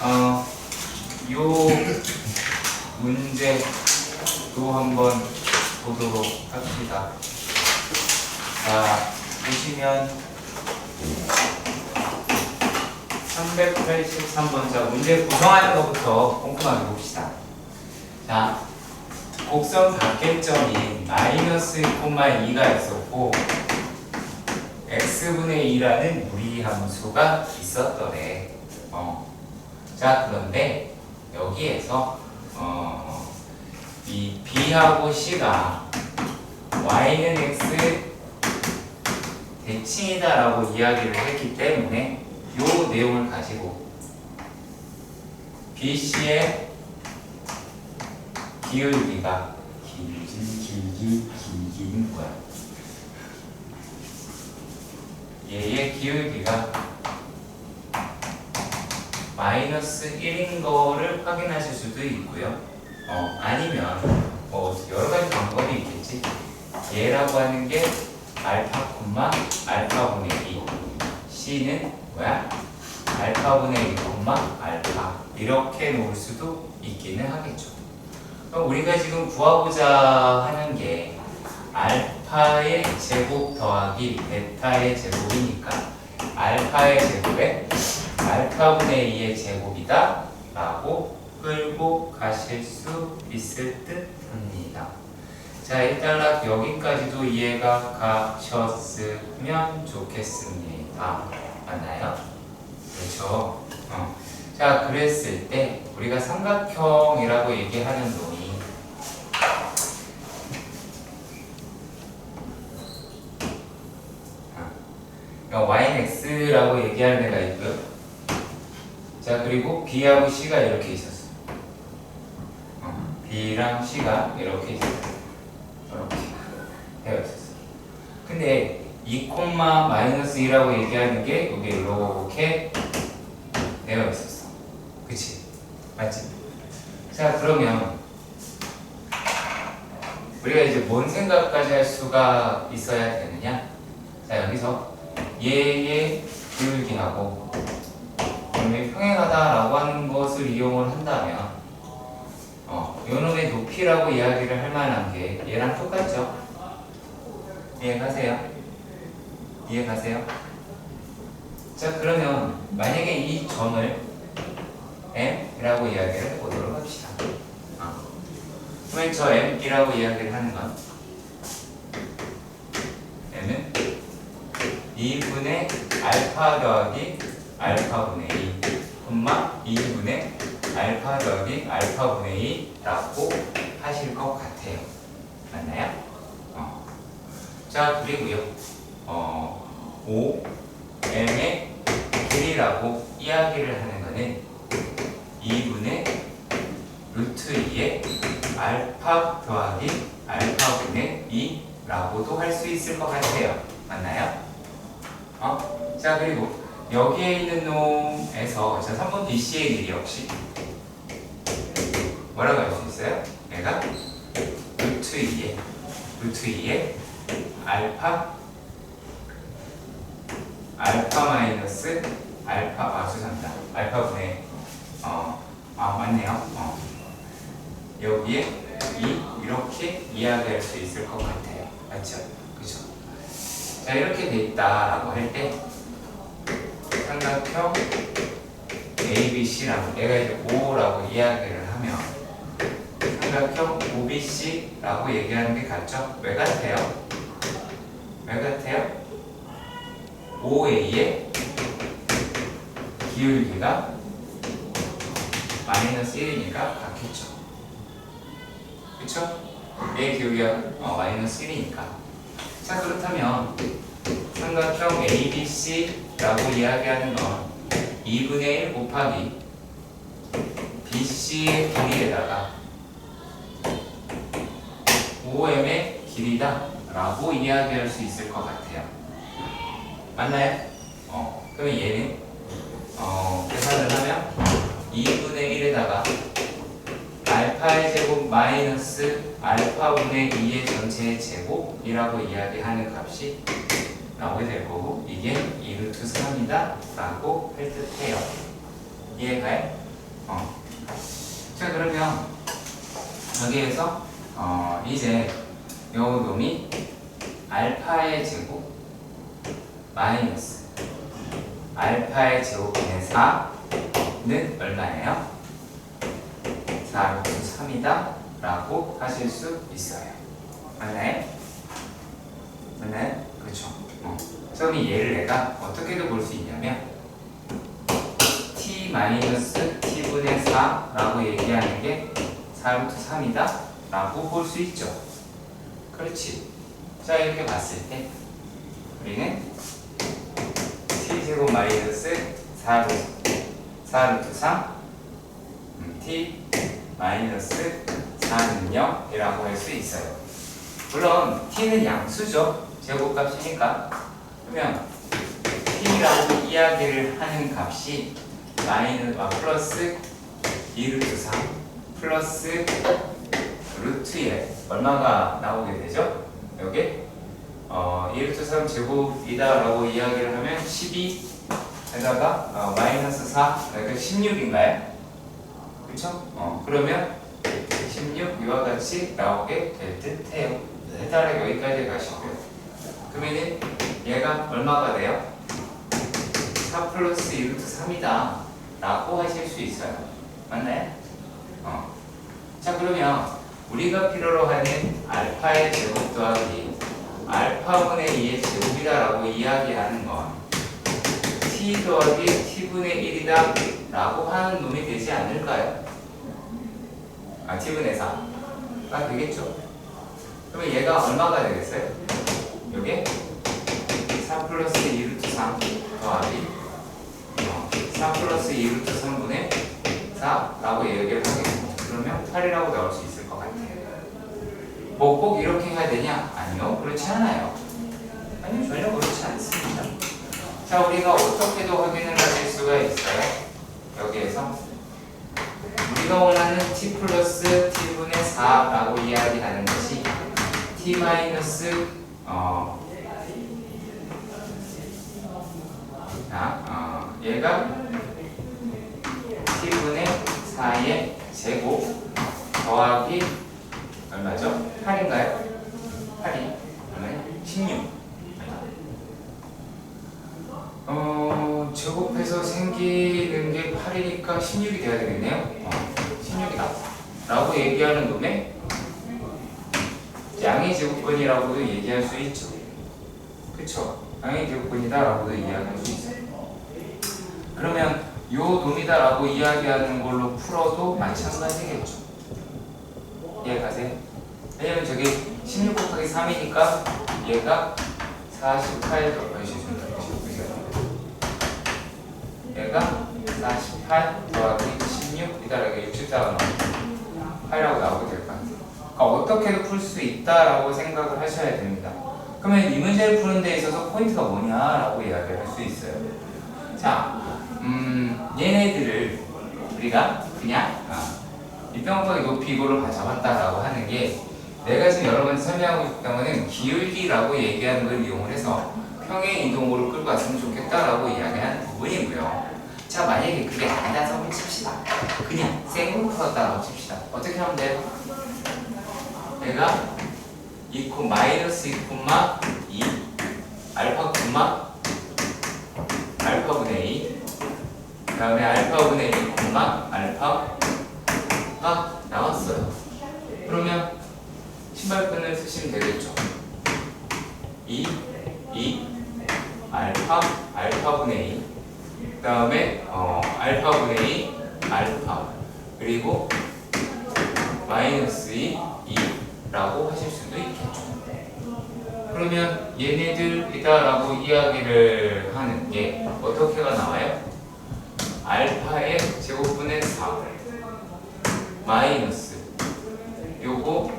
요 문제도 한번 보도록 합시다. 자, 보시면 383번. 자, 문제 구성하는 것부터 꼼꼼하게 봅시다. 자, 곡선 각계점이 마이너스 2가 있었고 x분의 2라는 무리함수가 있었더래. 자, 그런데 여기에서 이 b하고 c가 y는 x 대칭이다 라고 이야기를 했기 때문에 이 내용을 가지고 BC의 기울기가 길긴 뭐야? 얘의 기울기가 마이너스 1인 거를 확인하실 수도 있고요. 아니면 여러 가지 방법이 있겠지. 얘라고 하는 게 알파, 알파분의 2, C는 뭐야? 알파분의 2, 알파 이렇게 놓을 수도 있기는 하겠죠. 그럼 우리가 지금 구하고자 하는 게 알파의 제곱 더하기 베타의 제곱이니까 알파의 제곱에 알파분의 2의 제곱이다 라고 끌고 가실 수 있을 듯 합니다. 자, 일단 여기까지도 이해가 가셨으면 좋겠습니다. 맞나요? 그렇죠? 자, 그랬을 때 우리가 삼각형이라고 얘기하는 놈이 y는 x라고 얘기하는 애가 있고요. 자, 그리고 b하고 c가 이렇게 있었어. b랑 c가 이렇게 있었어. 이렇게 되어 있었어. 근데 2,-2라고 얘기하는 게 여기 이렇게 되어 있었어. 그치? 맞지? 자, 그러면 우리가 이제 뭔 생각까지 할 수가 있어야 되느냐? 자, 여기서 얘의 기울기하고 그러면 평행하다라고 하는 것을 이용을 한다면 요놈의 높이라고 이야기를 할 만한 게 얘랑 똑같죠? 이해가세요? 이해가세요? 자, 그러면 만약에 이 점을 M이라고 이야기를 해보도록 합시다. 그러면 저 M이라고 이야기를 하는 건 M은 2분의 알파 더하기 알파분의 2, 2분의 알파 더하기 알파분의 2라고 하실 것 같아요. 맞나요? 자, 그리고요. OM의 길이라고 이야기를 하는 거는 2분의 루트 2의 알파 더하기 알파분의 2라고도 할 수 있을 것 같아요. 맞나요? 자, 그리고 여기에 있는 놈에서 자, 3번 BC의 길이 역시 뭐라고 할 수 있어요? 얘가 루트 2의 알파 마이너스 알파 죄송합니다. 알파분의 맞네요. 여기에 이렇게 이야기할 수 있을 것 같아요. 맞죠? 그죠? 자, 이렇게 돼 있다라고 할 때 삼각형 ABC라고 얘가 이제 O라고 이야기를 하면 삼각형 OBC라고 얘기하는 게 같죠? 왜 같아요? 왜 같아요? OA의 기울기가 마이너스 1이니까 같겠죠. 그쵸? 얘의 기울기가 마이너스 1이니까. 자, 그렇다면 삼각형 ABC라고 이야기하는 건 2분의 1 곱하기 BC의 길이에다가 OM의 길이다 라고 이야기할 수 있을 것 같아요. 맞나요? 그러면 얘는 계산을 하면 2분의 1에다가 알파의 제곱 마이너스 알파분의 2의 전체의 제곱이라고 이야기하는 값이 나오게 될 거고 이게 2루트 3이다 라고 할 듯해요. 이해가요? 자, 그러면 여기에서 이제 요 놈이 알파의 제곱 마이너스 알파의 제곱분의 4는 얼마예요? 4 루트 3이다 라고 하실 수 있어요. 맞나요? 맞나요? 그렇죠. 그럼 이 얘를 내가 어떻게도 볼 수 있냐면 t 마이너스 t분의 4라고 얘기하는 게 4 루트 3이다 라고 볼 수 있죠. 그렇지. 자, 이렇게 봤을 때 우리는 t제곱 마이너스 4 루트 3 t 마이너스 4는 0이라고 할 수 있어요. 물론 t는 양수죠. 제곱값이니까. 그러면 t라고 이야기를 하는 값이 플러스 2루트 3 플러스 루트에 얼마가 나오게 되죠? 여기 2루트 3 제곱이다 라고 이야기를 하면 12에다가 마이너스 4 그러니까 16인가요? 그쵸? 그러면 16 이와 같이 나오게 될 듯 해요. 따라 여기까지 가시고요. 그러면은 얘가 얼마가 돼요? 4 플러스 2루트 3이다 라고 하실 수 있어요. 맞나요? 자, 그러면 우리가 필요로 하는 알파의 제곱 더하기 알파분의 2의 제곱이다 라고 이야기하는 건 t 더하기 t분의 1이다 라고 하는 놈이 되지 않을까요? t분의 4가 되겠죠. 그러면 얘가 얼마가 되겠어요? 요게 4 플러스 2루트 3 더하기 4 플러스 2루트 3분의 4라고 얘기를 하겠고, 그러면 8이라고 나올 수 있을 것 같아요. 뭐 꼭 이렇게 해야 되냐? 아니요, 그렇지 않아요. 아니요, 전혀 그렇지 않습니다. 자, 우리가 어떻게도 확인을 하실 수가 있어요. 여기에서 우리가 원하는 t 플러스 t분의 4라고 이야기하는 것이 t 마이너스 얘가 t분의 4의 제곱 더하기 얼마죠? 8인가요? 8이 얼마냐? 16. 제곱해서 생기는 게 8이니까 16이 돼야 되겠네요. 16이다 라고 얘기하는 놈에 양의 제곱근이라고도 얘기할 수 있죠. 그쵸? 양의 제곱근이다 라고도 이야기할 수 있어요. 그러면 요 놈이다 라고 이야기하는 걸로 풀어도 마찬가지겠죠. 이해가세요? 왜냐면 저기 16 곱하기 3이니까 얘가 48 얘가 48 더하기 16 이다라게 64가 나오고 8이라고 나오게 될 것 같아요. 그러니까 어떻게도 풀 수 있다라고 생각을 하셔야 됩니다. 그러면 이 문제를 푸는 데 있어서 포인트가 뭐냐라고 이야기를 할 수 있어요. 자, 얘네들을 우리가 그냥 입병법의 높이 이거를 잡았다라고 하는 게 내가 지금 여러분한테 설명하고 있던 거는 기울기라고 얘기하는 걸 이용을 해서 평행 이동으로 끌고 왔으면 좋겠다라고 이야기하는 부분이고요. 자, 만약에 그게 아니다라고 칩시다. 그냥 생으로 풀었다라고 칩시다. 어떻게 하면 돼요? 내가 마이너스 2,2 알파 알파분의 2 그 다음에 알파분의 2 알파가 나왔어요. 그러면 신발끈을 쓰시면 되겠죠. 2 알파분의 2 그 다음에 알파분의 2 알파 그리고 마이너스 2라고 하실 수도 있겠죠. 그러면 얘네들이다라고 이야기를 하는 게 어떻게가 나와요? 알파의 제곱분의 4 마이너스 요거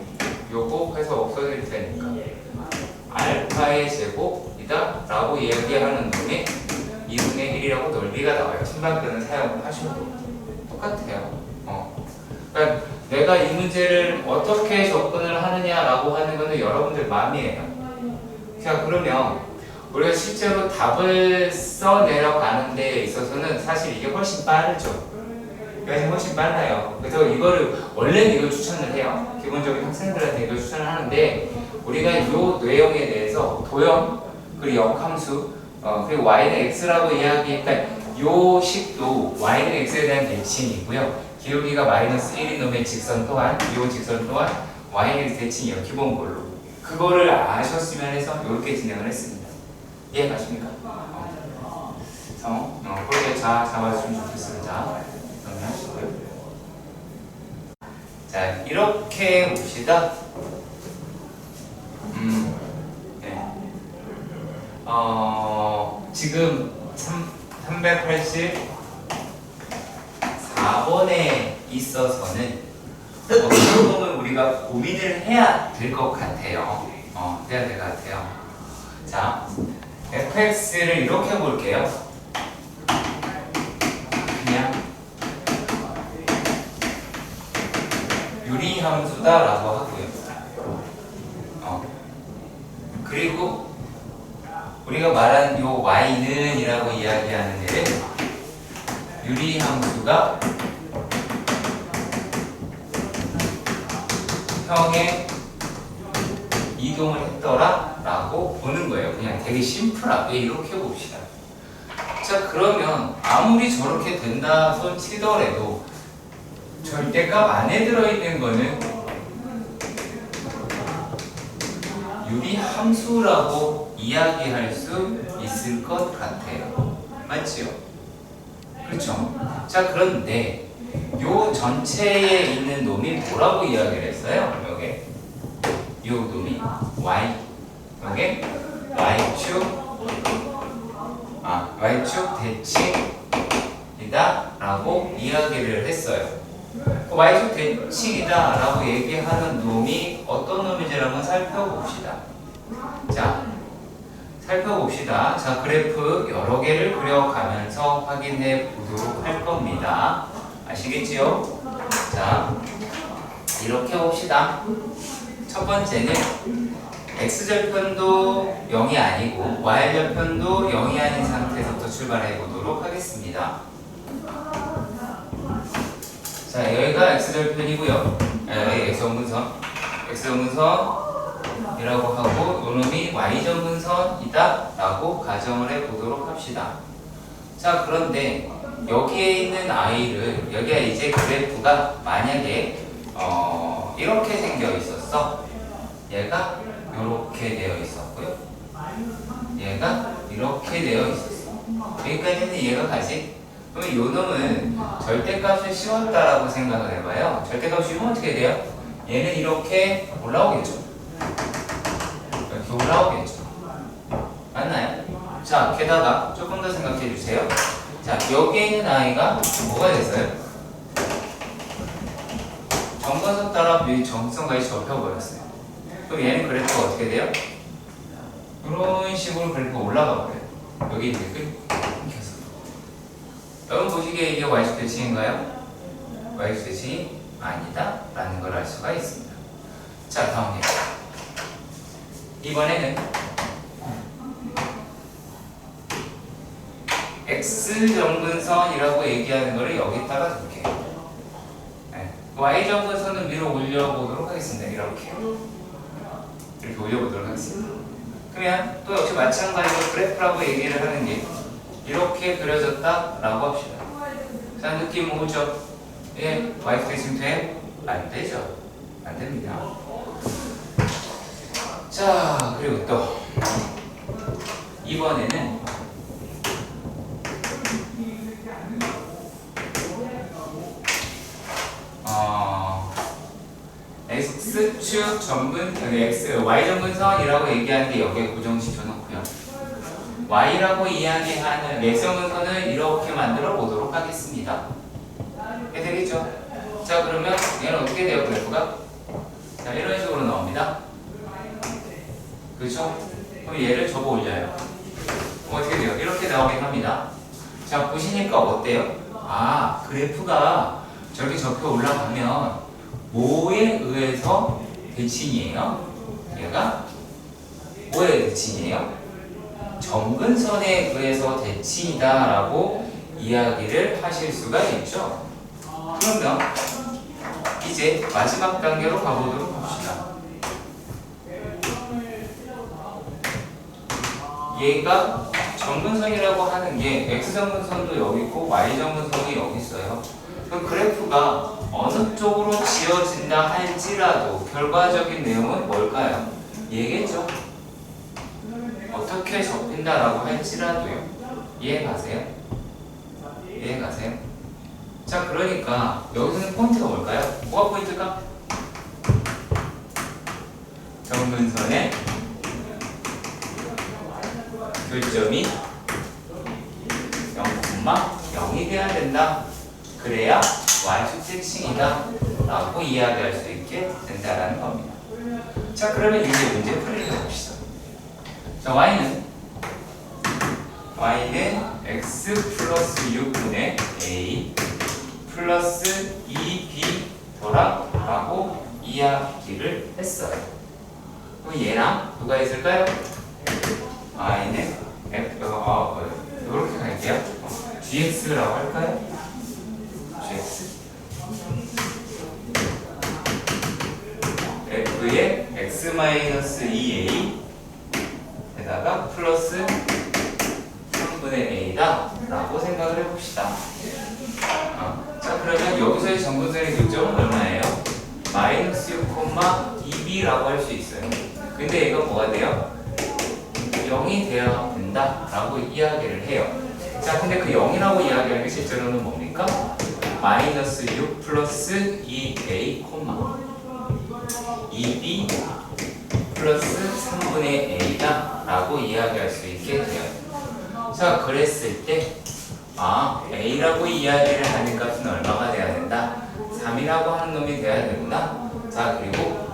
해서 없어질 테니까 알파의 제곱이다 라고 이야기하는 놈의 2분의 1이라고 넓이가 나와요. 신발끈을 사용을 하셔도 똑같아요. 그러니까 내가 이 문제를 어떻게 접근을 하느냐라고 하는 거는 여러분들 마음이에요. 자, 그러면 우리가 실제로 답을 써 내려가는 데 있어서는 사실 이게 훨씬 빠르죠. 여기까지 훨씬 빨라요. 그래서 이거를 원래는 이걸 추천을 해요. 기본적인 학생들한테 이걸 추천을 하는데 우리가 이 뇌형에 대해서 도형 그리고 역함수 그리고 y는 x라고 이야기니까 요 식도 y는 x에 대한 대칭이고요. 기울기가 마이너스 1인 놈의 직선 또한 이 직선 또한 y는 x 대칭이에요. 기본꼴로. 그거를 아셨으면 해서 이렇게 진행을 했습니다. 이해가십니까? 그렇게 잡아주시면 좋겠습니다. 정리하시고요. 자, 이렇게 봅시다. 네. 지금 384번에 있어서는 어떻게 보면 우리가 고민을 해야 될 것 같아요. 해야 될 것 같아요. 자, fx를 이렇게 볼게요. 그냥 유리함수다라고 하고요. 그리고 우리가 말한 요 y는 이라고 이야기하는 애는 유리함수가 형에 이동을 했더라 라고 보는 거예요. 그냥 되게 심플하게 이렇게 봅시다. 자, 그러면 아무리 저렇게 된다 손 치더라도 절대값 안에 들어있는 거는 유리함수라고 이야기할 수 있을 것 같아요. 맞지요? 그렇죠? 자, 그런데 요 전체에 있는 놈이 뭐라고 이야기를 했어요? 요게 요 놈이 y 요게 y축 대칭이다 라고 이야기를 했어요. y축 대칭이다 라고 얘기하는 놈이 어떤 놈인지를 한번 살펴봅시다. 자, 살펴봅시다. 자, 그래프 여러 개를 그려가면서 확인해 보도록 할 겁니다. 아시겠지요? 자, 이렇게 봅시다. 첫 번째는 x절편도 0이 아니고 y절편도 0이 아닌 상태에서부터 출발해 보도록 하겠습니다. 자, 여기가 x절편이고요. 여기 x점근선이라고 하고 요놈이 y점근선이다 라고 가정을 해 보도록 합시다. 자, 그런데 여기에 있는 i를 여기가 이제 그래프가 만약에 이렇게 생겨 있었어. 얘가 이렇게 되어 있었고요. 얘가 이렇게 되어 있었어. 여기까지는 이해가 가지? 그러면 요 놈은 절대값을 씌웠다라고 생각을 해봐요. 절대값 씌우면 어떻게 돼요? 얘는 이렇게 올라오겠죠. 이렇게 올라오겠죠. 맞나요? 자, 게다가 조금 더 생각해 주세요. 자, 여기에 있는 아이가 뭐가 됐어요? 정선선 따라 정선까지 접혀버렸어요. 그럼 얘는 그래프가 어떻게 돼요? 이런 식으로 그래프가 올라가 버려요. 여기 이제 끊겨서. 여러분 보시기에 이게 y축 대칭인가요? y축 대칭이 아니다 라는 걸 알 수가 있습니다. 자, 다음 게 이번에는 x점근선이라고 얘기하는 거를 여기다가 둘게요. 네. y점근선은 위로 올려보도록 하겠습니다. 이렇게 올려보도록 하겠습니다. 그러면 또 역시 마찬가지로 그래프라고 얘기를 하는 게 이렇게 그려졌다라고 합시다. 자, 느낌 오죠? 예, y축 대칭 돼? 안 되죠? 안 됩니다. 자, 그리고 또 이번에는 x축 점근, y점근선이라고 얘기하는 게 여기에 고정시켜 놓고요. y라고 이야기하는 x점근선을 이렇게 만들어 보도록 하겠습니다. 이게 되겠죠? 자, 그러면 얘는 어떻게 돼요, 그래프가? 자, 이런 식으로 나옵니다. 그렇죠? 그럼 얘를 접어 올려요. 어떻게 돼요? 이렇게 나오긴 합니다. 자, 보시니까 어때요? 아, 그래프가 저렇게 접혀 올라가면 뭐에 의해서 대칭이에요? 얘가 뭐에 대칭이에요? 점근선에 의해서 대칭이다 라고 이야기를 하실 수가 있죠. 그러면 이제 마지막 단계로 가보도록 합시다. 얘가 정근선이라고 하는 게 x정근선도 여기 있고 y정근선이 여기 있어요. 그럼 그래프가 어느 쪽으로 지어진다 할지라도 결과적인 내용은 뭘까요? 얘겠죠. 어떻게 접힌다라고 할지라도요. 이해가세요? 이해가세요? 자, 그러니까 여기서는 포인트가 뭘까요? 뭐가 포인트일까? 정근선의 교점이 0,0이 돼야 된다. 그래야 y축직층이다 라고 이야기할 수 있게 된다라는 겁니다. 자, 그러면 이제 문제 풀이를 해봅시다. 자, y는 x 플러스 6분의 a 플러스 2b 더라고 이야기를 했어요. 그럼 얘랑 누가 있을까요? y는 이렇게 갈게요. gx라고 할까요? gx f의 x-2a 에다가 플러스 3분의 a다 라고 생각을 해봅시다. 자, 그러면 여기서의 정근선의 교점은 얼마예요? 마이너스 6,2b라고 할 수 있어요. 근데 얘가 뭐가 돼요? 0이 되어야 된다 라고 이야기를 해요. 자, 근데 그 0이라고 이야기하는 게 실제로는 뭡니까? 마이너스 6 플러스 2a, 2b 플러스 3분의 a다 라고 이야기할 수 있게 돼요. 자, 그랬을 때 a라고 이야기를 하는 값은 얼마가 돼야 된다? 3이라고 하는 놈이 돼야 되구나. 자, 그리고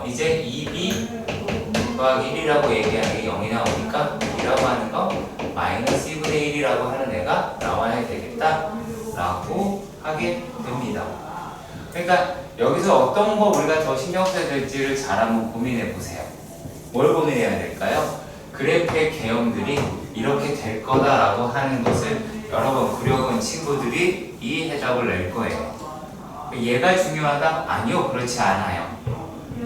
이제 2b 더하기 1이라고 얘기하는 게 0이 나오니까 2라고 하는 거 마이너스 2분의 1이라고 하는 애가 나와야 되겠다 라고 하게 됩니다. 그러니까 여기서 어떤 거 우리가 더 신경 써야 될지를 잘 한번 고민해 보세요. 뭘 고민해야 될까요? 그래프의 개형들이 이렇게 될 거다라고 하는 것을 여러 번 그려본 친구들이 이 해답을 낼 거예요. 얘가 중요하다? 아니요, 그렇지 않아요.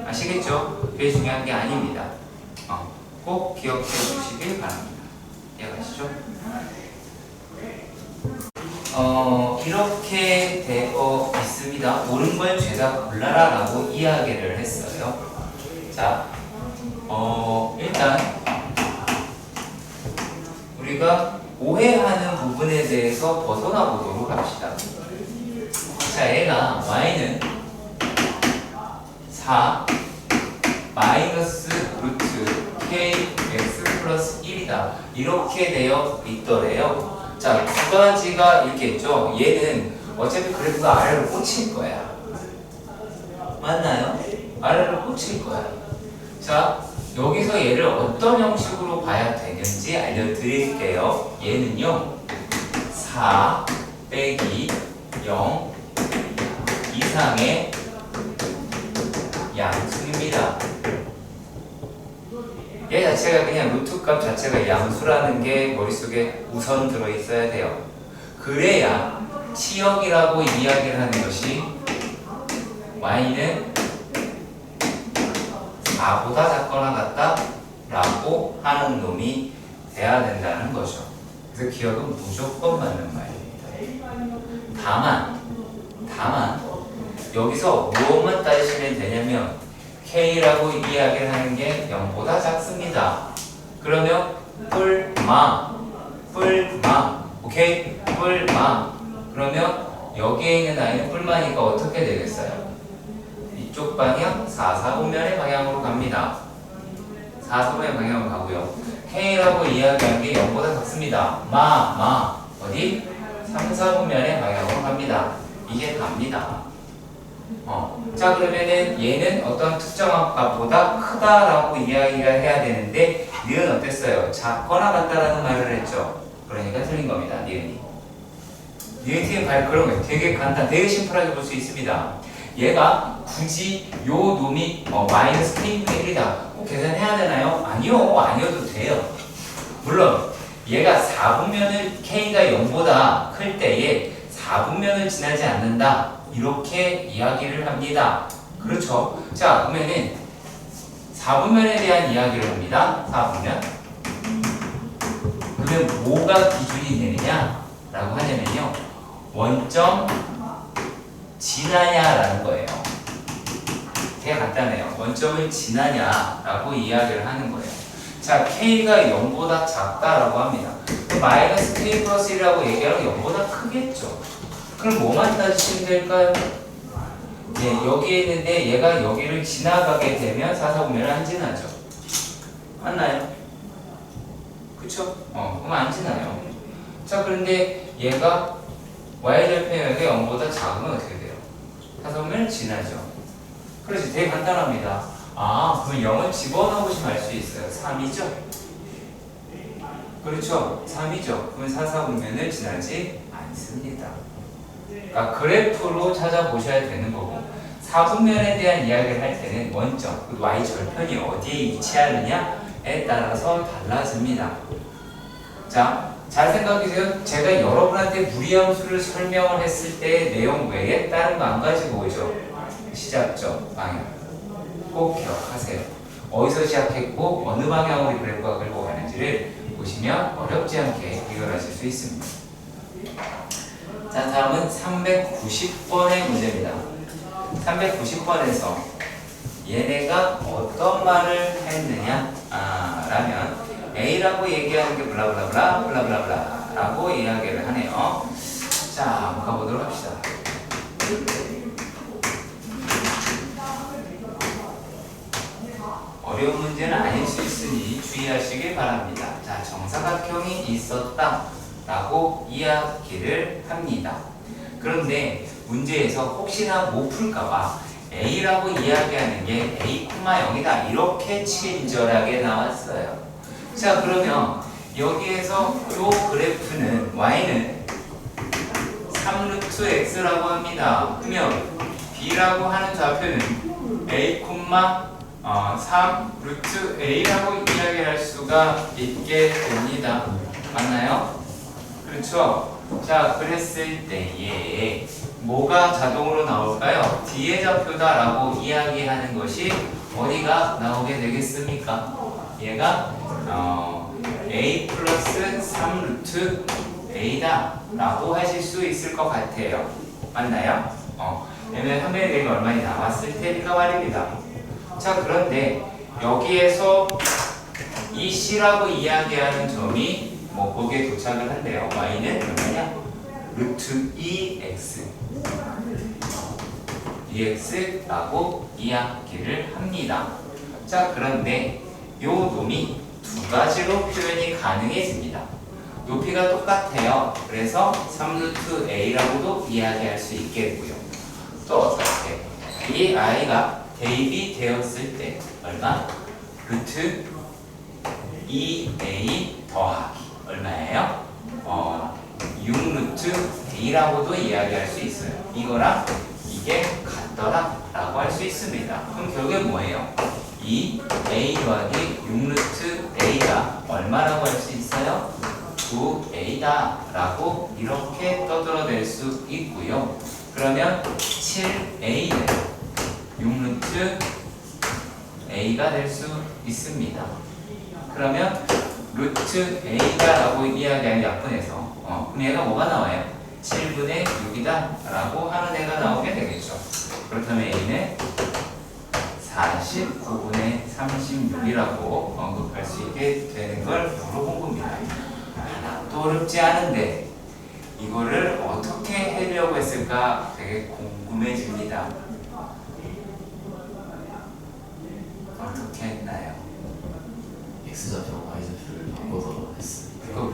아시겠죠? 그게 중요한 게 아닙니다. 꼭 기억해 주시길 바랍니다. 이해가시죠? 이렇게 되어 있습니다. 옳은 걸 죄다 골라라 라고 이야기를 했어요. 자, 일단 우리가 오해하는 부분에 대해서 벗어나 보도록 합시다. 자, 얘가 y는 4 마이너스 루트 kx 플러스 1이다 이렇게 되어 있더래요. 자, 두 가지가 있겠죠. 얘는 어차피 그래프가 아래로 꽂힐 거야. 맞나요? 아래로 꽂힐 거야. 자, 여기서 얘를 어떤 형식으로 봐야 되는지 알려드릴게요. 얘는요 4 빼기 0 이상의 양수입니다. 얘 자체가 그냥 루트 값 자체가 양수라는 게 머릿속에 우선 들어있어야 돼요. 그래야 치역이라고 이야기를 하는 것이 y는 4보다 작거나 같다 라고 하는 놈이 돼야 된다는 거죠. 그래서 기억은 무조건 맞는 말입니다. 다만 여기서 무엇만 따지시면 되냐면 K라고 이야기를 하는 게 0보다 작습니다. 그러면 뿔마 오케이? 뿔마 그러면 여기에 있는 아이는 뿔마니까 어떻게 되겠어요? 이쪽 방향 4, 4분면의 방향으로 갑니다. 4, 4분면의 방향으로 가고요. K라고 이야기하는 게 0보다 작습니다. 어디? 3, 4분면의 방향으로 갑니다. 이게 답니다. 자, 그러면은 얘는 어떤 특정한 값보다 크다라고 이야기가 해야 되는데 니은 어땠어요? 작거나 같다라는 말을 했죠. 그러니까 틀린 겁니다. 니은이. 니은 그런 거예요. 되게 간단, 되게 심플하게 볼 수 있습니다. 얘가 굳이 요 놈이 마이너스 k분의 1이다. 꼭 계산해야 되나요? 아니요. 아니어도 돼요. 물론 얘가 4분면을 k가 0보다 클 때에 4분면을 지나지 않는다. 이렇게 이야기를 합니다. 그렇죠. 자, 그러면은 4분면에 대한 이야기를 합니다. 4분면. 그러면 뭐가 기준이 되느냐? 라고 하냐면요. 원점 지나냐라는 거예요. 되게 간단해요. 원점을 지나냐라고 이야기를 하는 거예요. 자, K가 0보다 작다라고 합니다. 마이너스 K 플러스 1이라고 얘기하면 0보다 크겠죠. 그럼 뭐만 따지시면 될까요? 네, 여기에 있는데 얘가 여기를 지나가게 되면 4사분면을 안 지나죠. 맞나요? 그쵸? 그럼 안 지나요. 자, 그런데 얘가 y절편이 0보다 작으면 어떻게 돼요? 4사분면을 지나죠. 그렇지, 되게 간단합니다. 아, 그럼 0을 집어넣으시면 알 수 있어요. 3이죠? 그렇죠? 3이죠? 그러면 4사분면을 지나지 않습니다. 그러니까 그래프로 찾아보셔야 되는 거고 4분면에 대한 이야기를 할 때는 원점, 그 y절편이 어디에 위치하느냐에 따라서 달라집니다. 자, 잘 생각해주세요. 제가 여러분한테 무리함수를 설명을 했을 때 내용 외에 다른 거 안 가지고 오죠. 시작점, 방향 꼭 기억하세요. 어디서 시작했고 어느 방향으로 그래프가 끌고 가는지를 보시면 어렵지 않게 해결하실 수 있습니다. 자, 다음은 390번의 문제입니다. 390번에서 얘네가 어떤 말을 했느냐 라면 A라고 얘기하는 게 블라블라블라 블라블라블라 라고 이야기를 하네요. 자, 한번 가보도록 합시다. 어려운 문제는 아닐 수 있으니 주의하시길 바랍니다. 자, 정사각형이 있었다 라고 이야기를 합니다. 그런데 문제에서 혹시나 못 풀까봐 A라고 이야기하는 게 A, 0이다 이렇게 친절하게 나왔어요. 자, 그러면 여기에서 이 그래프는 Y는 3루트 X라고 합니다. 그러면 B라고 하는 좌표는 A, 3 루트 A라고 이야기할 수가 있게 됩니다. 맞나요? 그렇죠? 자, 그랬을 때에 뭐가 자동으로 나올까요? D의 좌표다라고 이야기하는 것이 어디가 나오게 되겠습니까? 얘가 A 플러스 3 루트 A다 라고 하실 수 있을 것 같아요. 맞나요? 왜냐면 한변의 대가 얼마나 남았을 테니까 말입니다. 자, 그런데 여기에서 이 C라고 이야기하는 점이 거기에 도착을 한대요. Y는 얼마냐? 루트 2x dx라고 이야기를 합니다. 자, 그런데 요 놈이 두 가지로 표현이 가능해집니다. 높이가 똑같아요. 그래서 3루트 a라고도 이야기할 수 있겠고요. 또 어떻게? 이 i가 대입이 되었을 때 얼마? 루트 2a 더하기 얼마예요? 6루트 a라고도 이야기할 수 있어요. 이거랑 이게 같더라 라고 할 수 있습니다. 그럼 결국에 뭐예요? 2a 더하기 6루트 a가 얼마라고 할 수 있어요? 9a다 라고 이렇게 떠들어낼 수 있고요. 그러면 7a는 6루트 a가 될 수 있습니다. 그러면 루트 a다 라고 이야기하는 약분에서 그럼 얘가 뭐가 나와요? 7분의 6이다 라고 하는 애가 나오게 되겠죠. 그렇다면 a는 49분의 36이라고 언급할 수 있게 되는 걸 물어본 겁니다. 하나도 어렵지 않은데 이거를 어떻게 하려고 했을까 되게 궁금해집니다. 어떻게 했나요? X좌표, Y좌표를 바꿔서 했습니다. 그걸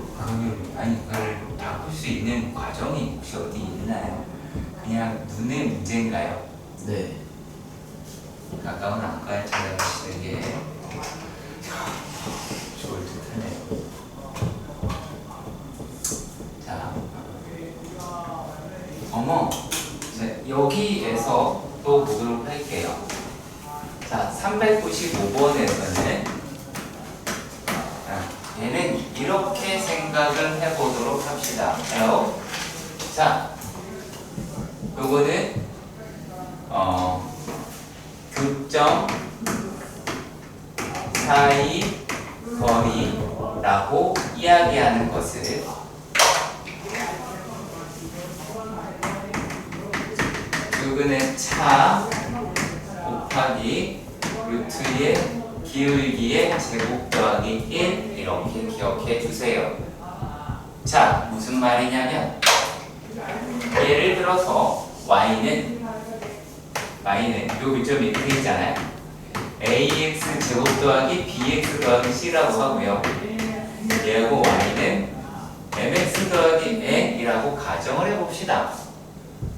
바꿀 수 있는 과정이 혹시 어디 있나요? 그냥 눈의 문제인가요? 네. 가까운 안과에 찾아가시는 게 좋을 듯 하네요. 자, 여기에서 또 보도록 할게요. 자, 395번에서는 얘는 이렇게 생각을 해보도록 합시다. 자, 요거는 교점 사이 거리라고 이야기하는 것을 요거는 차 곱하기 루트의 기울기의 제곱 더하기 1 이렇게 기억해 주세요. 자, 무슨 말이냐면 예를 들어서 y는 요 교점 밑에 있잖아요. ax 제곱 더하기 bx 더하기 c라고 하고요. 얘하고 y는 mx 더하기 n이라고 가정을 해봅시다.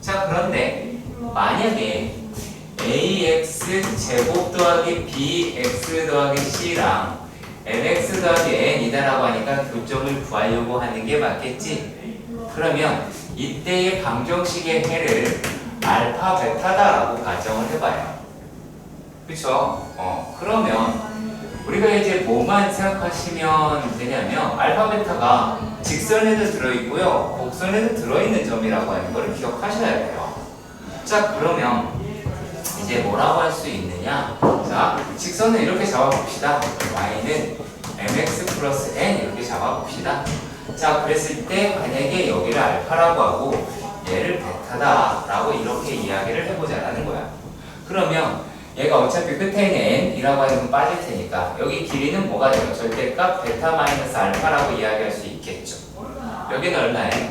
자, 그런데 만약에 ax 제곱 더하기 bx 더하기 c랑 mx 더하기 n이다라고 하니까 교점을 구하려고 하는 게 맞겠지? 그러면 이때의 방정식의 해를 알파 베타다라고 가정을 해봐요. 그쵸? 그러면 우리가 이제 뭐만 생각하시면 되냐면 알파 베타가 직선에도 들어있고요 곡선에도 들어있는 점이라고 하는 걸 기억하셔야 돼요. 자, 그러면 이제 뭐라고 할 수 있느냐? 자, 직선을 이렇게 잡아봅시다. y는 mx 플러스 n 이렇게 잡아봅시다. 자, 그랬을 때 만약에 여기를 알파라고 하고 얘를 베타다라고 이렇게 이야기를 해보자라는 거야. 그러면 얘가 어차피 끝에는 n이라고 하는 건 빠질 테니까 여기 길이는 뭐가 돼요? 절대값 베타 마이너스 알파라고 이야기할 수 있겠죠. 여기는 얼마예요?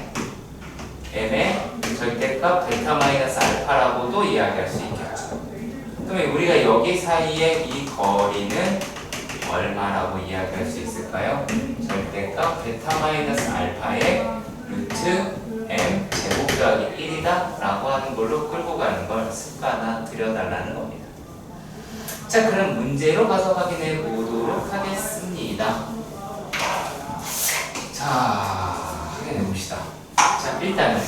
m의 절대값 베타 마이너스 알파라고도 이야기할 수 있겠죠. 그러면 우리가 여기 사이에 이 거리는 얼마라고 이야기할 수 있을까요? 절대값 베타 마이너스 알파의 루트 m 제곱 더하기 1이다 라고 하는 걸로 끌고 가는 걸 습관화 들여달라는 겁니다. 자, 그럼 문제로 가서 확인해 보도록 하겠습니다. 자, 확인해 봅시다. 자, 일단은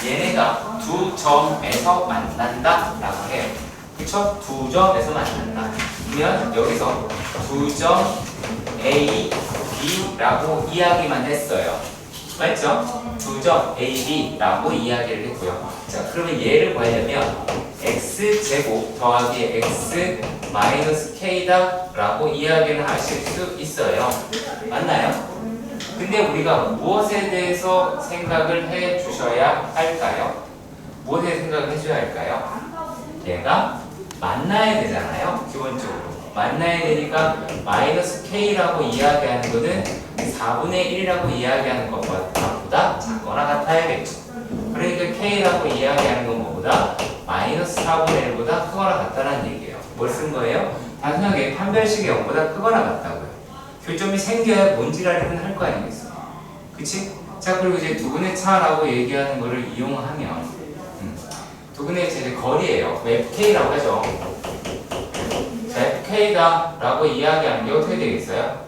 얘네가 두 점에서 만난다 라고 해요. 그쵸? 두 점에서 만난다. 그러면 여기서 두 점 A, B라고 이야기만 했어요. 맞죠? 두 점 A, B라고 이야기를 했고요. 자, 그러면 얘를 구하려면 X제곱 더하기 X 마이너스 K다 라고 이야기를 하실 수 있어요. 맞나요? 근데 우리가 무엇에 대해서 생각을 해 주셔야 할까요? 무엇에 생각을 해줘야 할까요? 얘가 만나야 되잖아요. 기본적으로 만나야 되니까 마이너스 K라고 이야기하는 거는 4분의 1이라고 이야기하는 것보다 작거나 같아야겠죠. 그러니까 K라고 이야기하는 건 뭐보다 마이너스 4분의 1보다 크거나 같다는 얘기예요. 뭘 쓴 거예요? 단순하게 판별식이 0보다 크거나 같다고요. 교점이 생겨야 뭔지라리는 할 거 아니겠어요. 그치? 자, 그리고 이제 두근의 차라고 얘기하는 거를 이용하면 두근의 이제 거리예요. FK라고 하죠. 자, FK다 라고 이야기하는 게 어떻게 되겠어요?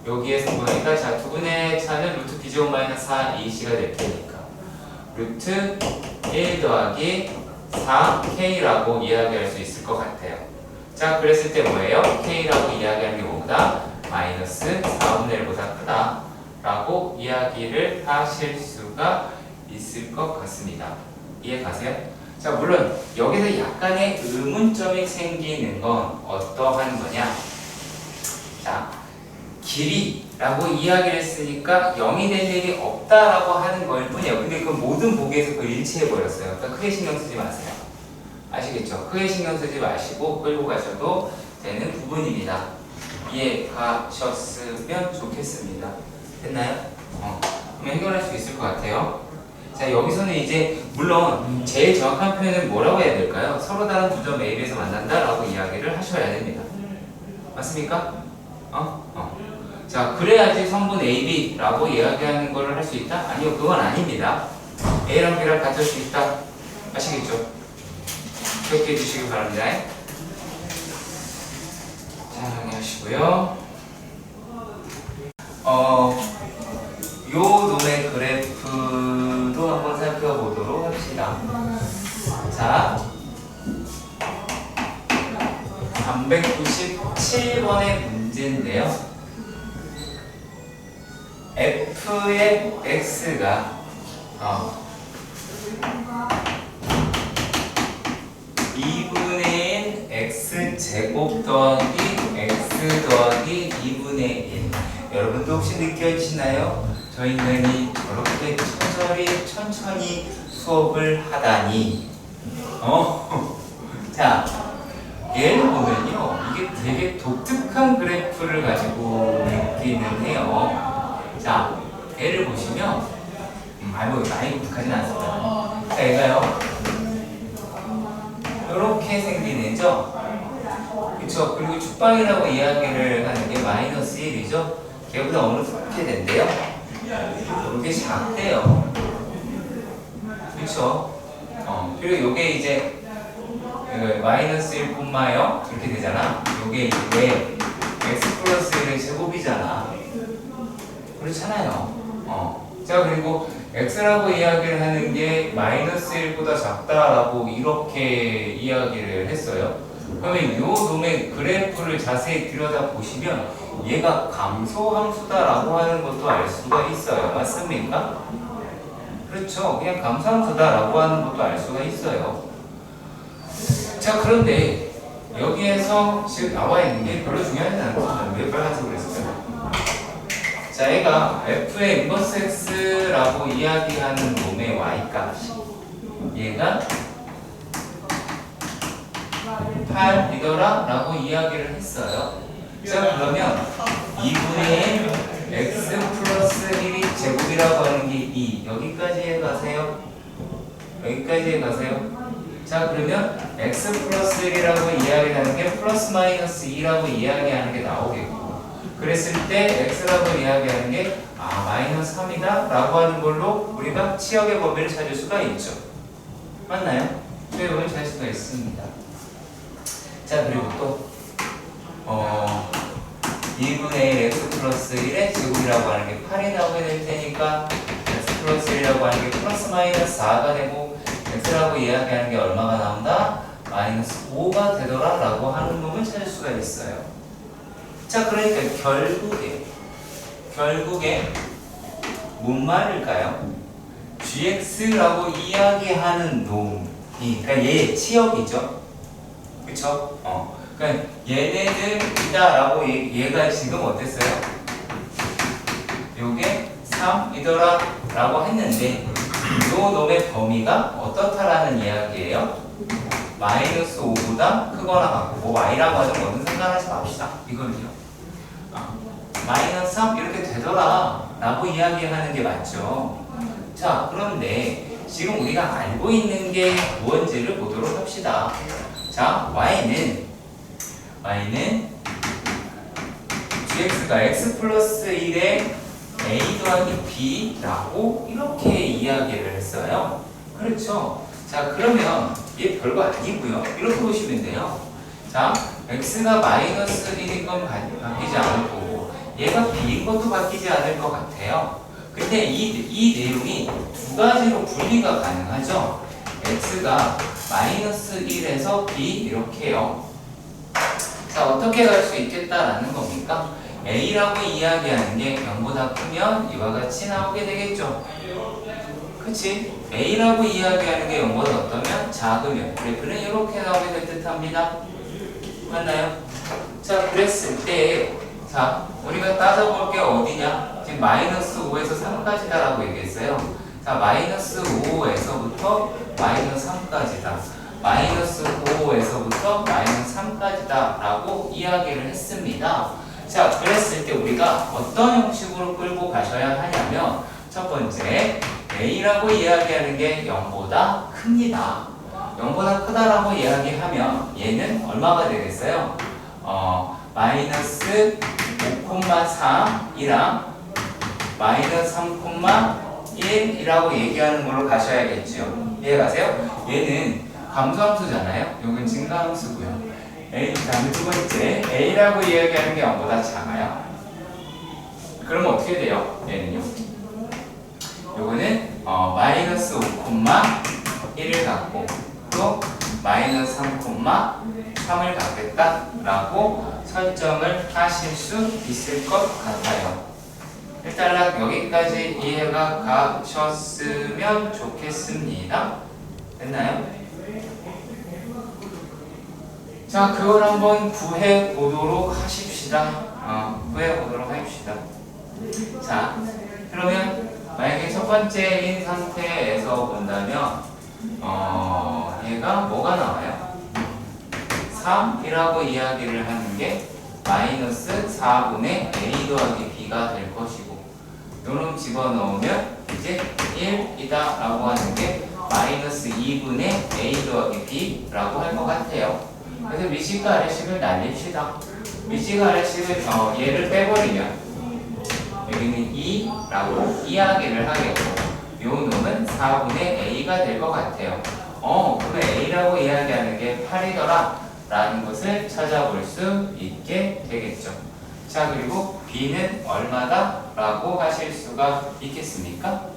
여기에서 보니까 자, 두근의 차는 루트 B제곱 마이너스 4AC가 될 테니까 루트 1 더하기 4K라고 이야기할 수 있을 것 같아요. 자, 그랬을 때 뭐예요? K라고 이야기하는 게 뭐보다 마이너스 4분의 1보다 크다 라고 이야기를 하실 수가 있을 것 같습니다. 이해 가세요? 자, 물론 여기서 약간의 의문점이 생기는 건 어떠한 거냐? 자, 길이라고 이야기를 했으니까 0이 될 일이 없다라고 하는 걸 뿐이에요. 근데 그 모든 보기에서 그걸 일치해버렸어요. 그러니까 크게 신경 쓰지 마세요. 아시겠죠? 크게 신경 쓰지 마시고 끌고 가셔도 되는 부분입니다. 이해 가셨으면 좋겠습니다. 됐나요? 그럼 해결할 수 있을 것 같아요. 자, 여기서는 이제 물론 제일 정확한 표현은 뭐라고 해야 될까요? 서로 다른 두 점 AB에서 만난다라고 이야기를 하셔야 됩니다. 맞습니까? 자, 그래야지 성분 AB라고 이야기하는 거를 할 수 있다? 아니요, 그건 아닙니다. A랑 B랑 같을 수 있다. 아시겠죠? 기억해 주시기 바랍니다. 자, 정리하시고요. 요 놈의 그래프도 한번 살펴보도록 합시다. 자, 397번의 문제인데요. F의 X가 제곱 더하기 x 더하기 2분의 1. 여러분도 혹시 느껴지나요? 저 인간이 저렇게 천천히 수업을 하다니. 자, 얘를 보면요, 이게 되게 독특한 그래프를 가지고 있기는 해요. 자, 얘를 보시면, 많이 독특하진 않습니다. 자, 얘가요, 이렇게 생긴 애죠? 그쵸? 그리고 축방이라고 이야기를 하는 게 마이너스 1이죠? 걔보다 어느 정도 된대요? 이게 작대요. 그쵸? 그리고 요게 이제 마이너스 1, 0 이렇게 되잖아. 요게 이제 x 플러스 1의 제곱이잖아. 그렇잖아요. 자, 그리고 x라고 이야기를 하는 게 마이너스 1보다 작다라고 이렇게 이야기를 했어요. 그러면 요 놈의 그래프를 자세히 들여다보시면 얘가 감소함수다라고 하는 것도 알 수가 있어요. 맞습니까? 그렇죠. 그냥 감소함수다라고 하는 것도 알 수가 있어요. 자, 그런데 여기에서 지금 나와 있는 게 별로 중요하지 않거든요. 왜 빨간색으로 했어요? 자, 얘가 f의 인버스 x라고 이야기하는 놈의 y값이 얘가 8이더라 라고 이야기를 했어요. 자, 그러면 2분의 1 x 플러스 1이 제곱이라고 하는 게 2. 여기까지에 가세요. 여기까지에 가세요. 자, 그러면 x 플러스 1이라고 이야기하는 게 플러스 마이너스 2라고 이야기하는 게 나오겠고, 그랬을 때 x라고 이야기하는 게 마이너스 3이다 라고 하는 걸로 우리가 치역의 범위를 찾을 수가 있죠. 맞나요? 치역을 찾을 수가 있습니다. 자, 그리고 또 2분의 1 x 플러스 1의 제곱이라고 하는 게 8이 나오게 될 테니까 x 플러스 1이라고 하는 게 플러스 마이너스 4가 되고, x라고 이야기하는 게 얼마가 나온다? 마이너스 5가 되더라 라고 하는 놈을 찾을 수가 있어요. 자, 그러니까 결국에 뭔 말일까요? gx라고 이야기하는 놈이, 그러니까 얘의 치역이죠. 그쵸? 그러니까 얘네들이다라고 얘가 지금 어땠어요? 요게 3이더라 라고 했는데 요 놈의 범위가 어떻다라는 이야기예요? 마이너스 5보다 크거나 같고, y라고 하죠. 뭐든 상관하지 맙시다. 이거는요. 마이너스 3 이렇게 되더라 라고 이야기하는 게 맞죠. 자, 그런데 지금 우리가 알고 있는 게 무언지를 보도록 합시다. 자, y는 gx가 x 플러스 1의 a 더하기 b라고 이렇게 이야기를 했어요. 그렇죠? 자, 그러면 얘 별거 아니고요. 이렇게 보시면 돼요. 자, x가 마이너스 1인 건 바뀌지 않을 거고, 얘가 b인 것도 바뀌지 않을 것 같아요. 근데 이 내용이 두 가지로 분리가 가능하죠. x가 마이너스 1에서 b 이렇게요. 자, 어떻게 갈 수 있겠다라는 겁니까? a라고 이야기하는 게 0보다 크면 이와 같이 나오게 되겠죠. 그치? a라고 이야기하는 게 0보다 어떠면 작으면 그래프는 이렇게 나오게 될 듯합니다. 맞나요? 자, 그랬을 때, 자, 우리가 따져볼 게 어디냐? 지금 마이너스 5에서 3까지다라고 얘기했어요. 자, 마이너스 5에서부터 마이너스 3까지다. 마이너스 5에서부터 마이너스 3까지다 라고 이야기를 했습니다. 자, 그랬을 때 우리가 어떤 형식으로 끌고 가셔야 하냐면, 첫 번째, a라고 이야기하는 게 0보다 큽니다. 0보다 크다라고 이야기하면 얘는 얼마가 되겠어요? 마이너스 5,3이랑 마이너스 3,1이라고 얘기하는 걸로 가셔야겠죠. 이해가세요? 얘는 감소함수잖아요. 여긴 증가함수고요. 다음 두 번째, a라고 이야기하는 게 0보다 작아요. 그러면 어떻게 돼요? 얘는요. 요거는 마이너스 5,1을 갖고 또 마이너스 3,3을 갖겠다라고 설정을 하실 수 있을 것 같아요. 일단 여기까지 이해가 가셨으면 좋겠습니다. 됐나요? 자, 그걸 한번 구해 보도록 하십시다. 구해 보도록 합시다. 자, 그러면 만약에 첫 번째인 상태에서 본다면 얘가 뭐가 나와요? 3이라고 이야기를 하는 게 마이너스 4분의 a 더하기 b가 될 것이고, 요놈 집어넣으면 이제 1이다 라고 하는 게 마이너스 2분의 a 더하기 b라고 할 것 같아요. 그래서 밑식과 아래식을 날립시다. 밑식과 아래식을 얘를 빼버리면 여기는 2라고 이야기를 하겠고, 요 놈은 4분의 a가 될 것 같아요. 그러면 a라고 이야기하는 게 8이더라 라는 것을 찾아볼 수 있게 되겠죠. 자, 그리고 b는 얼마다? 라고 하실 수가 있겠습니까?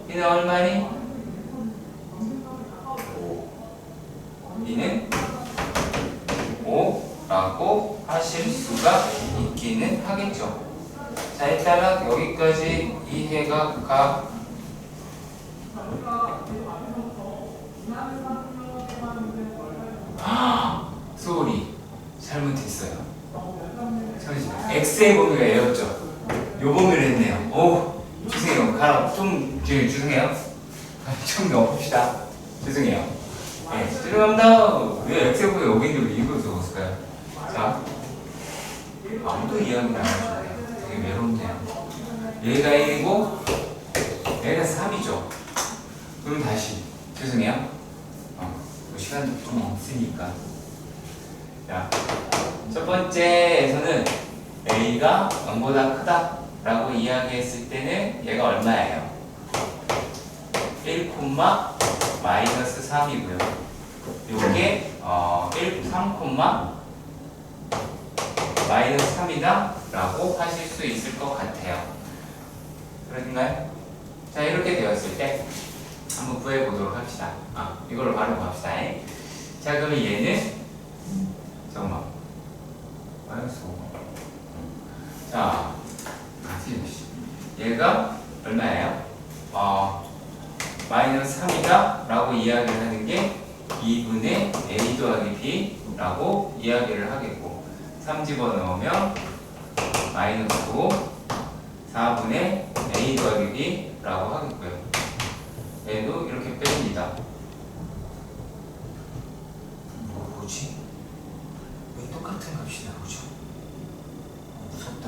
b는 얼마니? b는 5라고 하실 수가 있기는 하겠죠. 자, 일단은 여기까지 이해가 가. 소리 잘못했어요. 잠시만요. X의 범위가 A였죠. 요 범위를 했네요. 오, 죄송해요. 가라. 좀 죄송해요. 좀 넣어봅시다. 죄송해요. 네, 죄송합니다. 왜 X의 범위가 여기 있는데 왜 이걸 적었을까요? 자, 아무도 이야기를 안 해주네요. 되게 외롭네요. 얘가 1이고 얘가 3이죠. 그럼 다시 죄송해요. 시간도 좀 있으니까. 자, 첫 번째에서는 a가 0보다 크다 라고 이야기했을 때는 얘가 얼마예요? 1, 마이너스 3이고요. 요게 3, 마이너스 3이다 라고 하실 수 있을 것 같아요. 그런가요? 자, 이렇게 되었을 때 한번 구해보도록 합시다. 이걸로 바로 갑시다. 자, 그러면 얘는 잠깐만 마이너스 5. 자, 얘가 얼마예요? 마이너스 3이다 라고 이야기를 하는 게 2분의 a 더하기 b 라고 이야기를 하겠고, 3 집어넣으면 마이너스 5 4분의 a 더하기 b 라고 하겠고요. 얘도 이렇게 뺍니다. 뭐지? 왜 똑같은 값이 나오죠? 무섭다.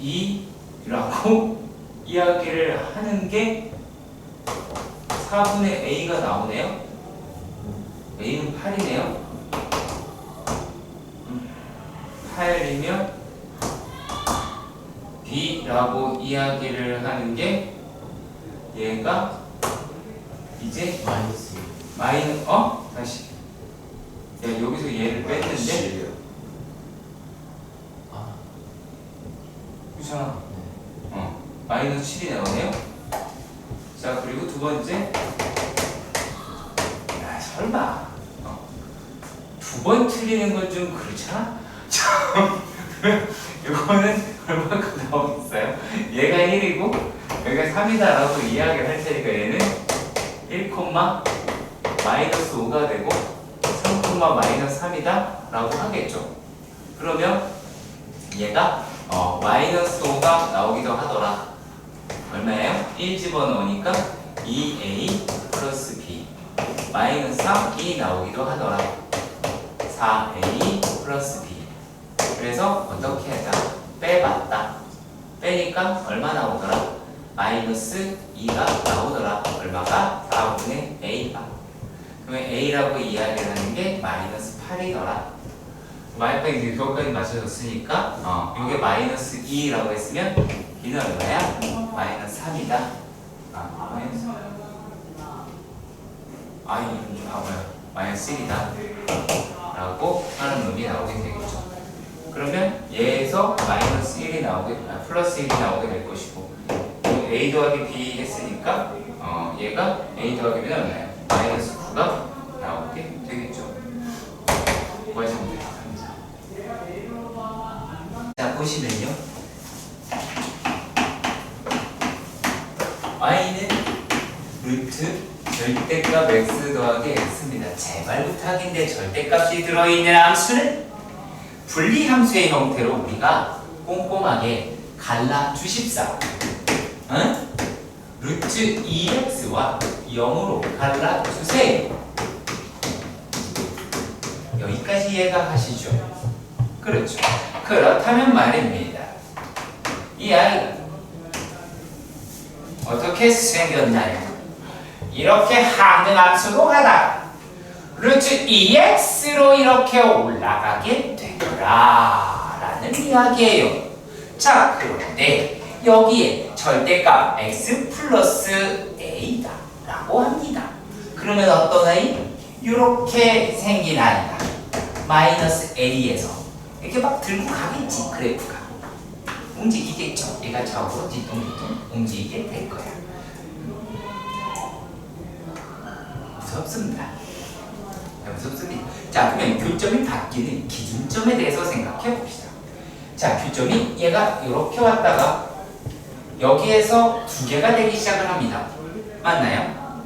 2라고 이야기를 하는 게 4분의 a가 나오네요. a는 8이네요. 8이면 b라고 이야기를 하는 게 얘가 이제 다시. 야, 여기서 얘를 뺐는데 그렇잖아. 마이너스 7이 나오네요. 자, 그리고 두 번째. 야, 설마 두 번 틀리는 건 좀 그렇잖아. 이거는 얼마큼 나오겠어요? 얘가 1이고 여기가 3이다 라고 이야기를 할 테니까 얘는 1, 마이너스 5가 되고 3, 마이너스 3이다 라고 하겠죠. 그러면 얘가 마이너스 5가 나오기도 하더라. 얼마예요? 1 집어넣으니까 2a 플러스 b 마이너스 3이 나오기도 하더라. 4a 플러스 b. 그래서 어떻게 하자? 빼봤다. 빼니까 얼마 나오더라? 마이너스 2가 나오더라. 얼마가? 4분의 a가. 그러면 a라고 이야기를 하는 게 마이너스 8이더라. 마이너스 이제 그것까지 맞춰졌으니까 이게 마이너스 2라고 했으면 b는 얼마야? 마이너스 3이다. 마이너스 이건 좀 봐봐요. 마이너스 1이다 라고 하는 놈이 나오게 되겠죠. 그러면 얘에서 마이너스 1이 플러스 1이 나오게 될 것이고, a 더하기 b 했으니까 얘가 a 더하기 b는 얼마예요? 마이너스 9가 나오게 되겠죠. 구하시면 되겠습니다. 자, 보시면요, y는 루트 절대값 x 더하기 더하기 x입니다. 제발 부탁인데 절대값이 들어있는 함수는 분리함수의 형태로 우리가 꼼꼼하게 갈라주십사. 응? 루트 2x와 0으로 갈라주세요. 여기까지 이해가 가시죠? 그렇죠. 그렇다면 말입니다. 이 아이가 어떻게 생겼나요? 이렇게 항등함수로 가다가 루트 2x로 이렇게 올라가게 되더라 라는 이야기예요. 자, 그런데 여기에 절대값 x 플러스 a다 라고 합니다. 그러면 어떤 아이? 이렇게 생긴 아이가 마이너스 a에서 이렇게 막 들고 가겠지. 그래프가 움직이겠죠. 얘가 좌우로 뒤뚱뒤뚱 움직이게 될 거야. 무섭습니다. 무섭습니다. 자, 그러면 교점이 바뀌는 기준점에 대해서 생각해 봅시다. 자, 교점이 얘가 이렇게 왔다가 여기에서 두 개가 되기 시작을 합니다. 맞나요?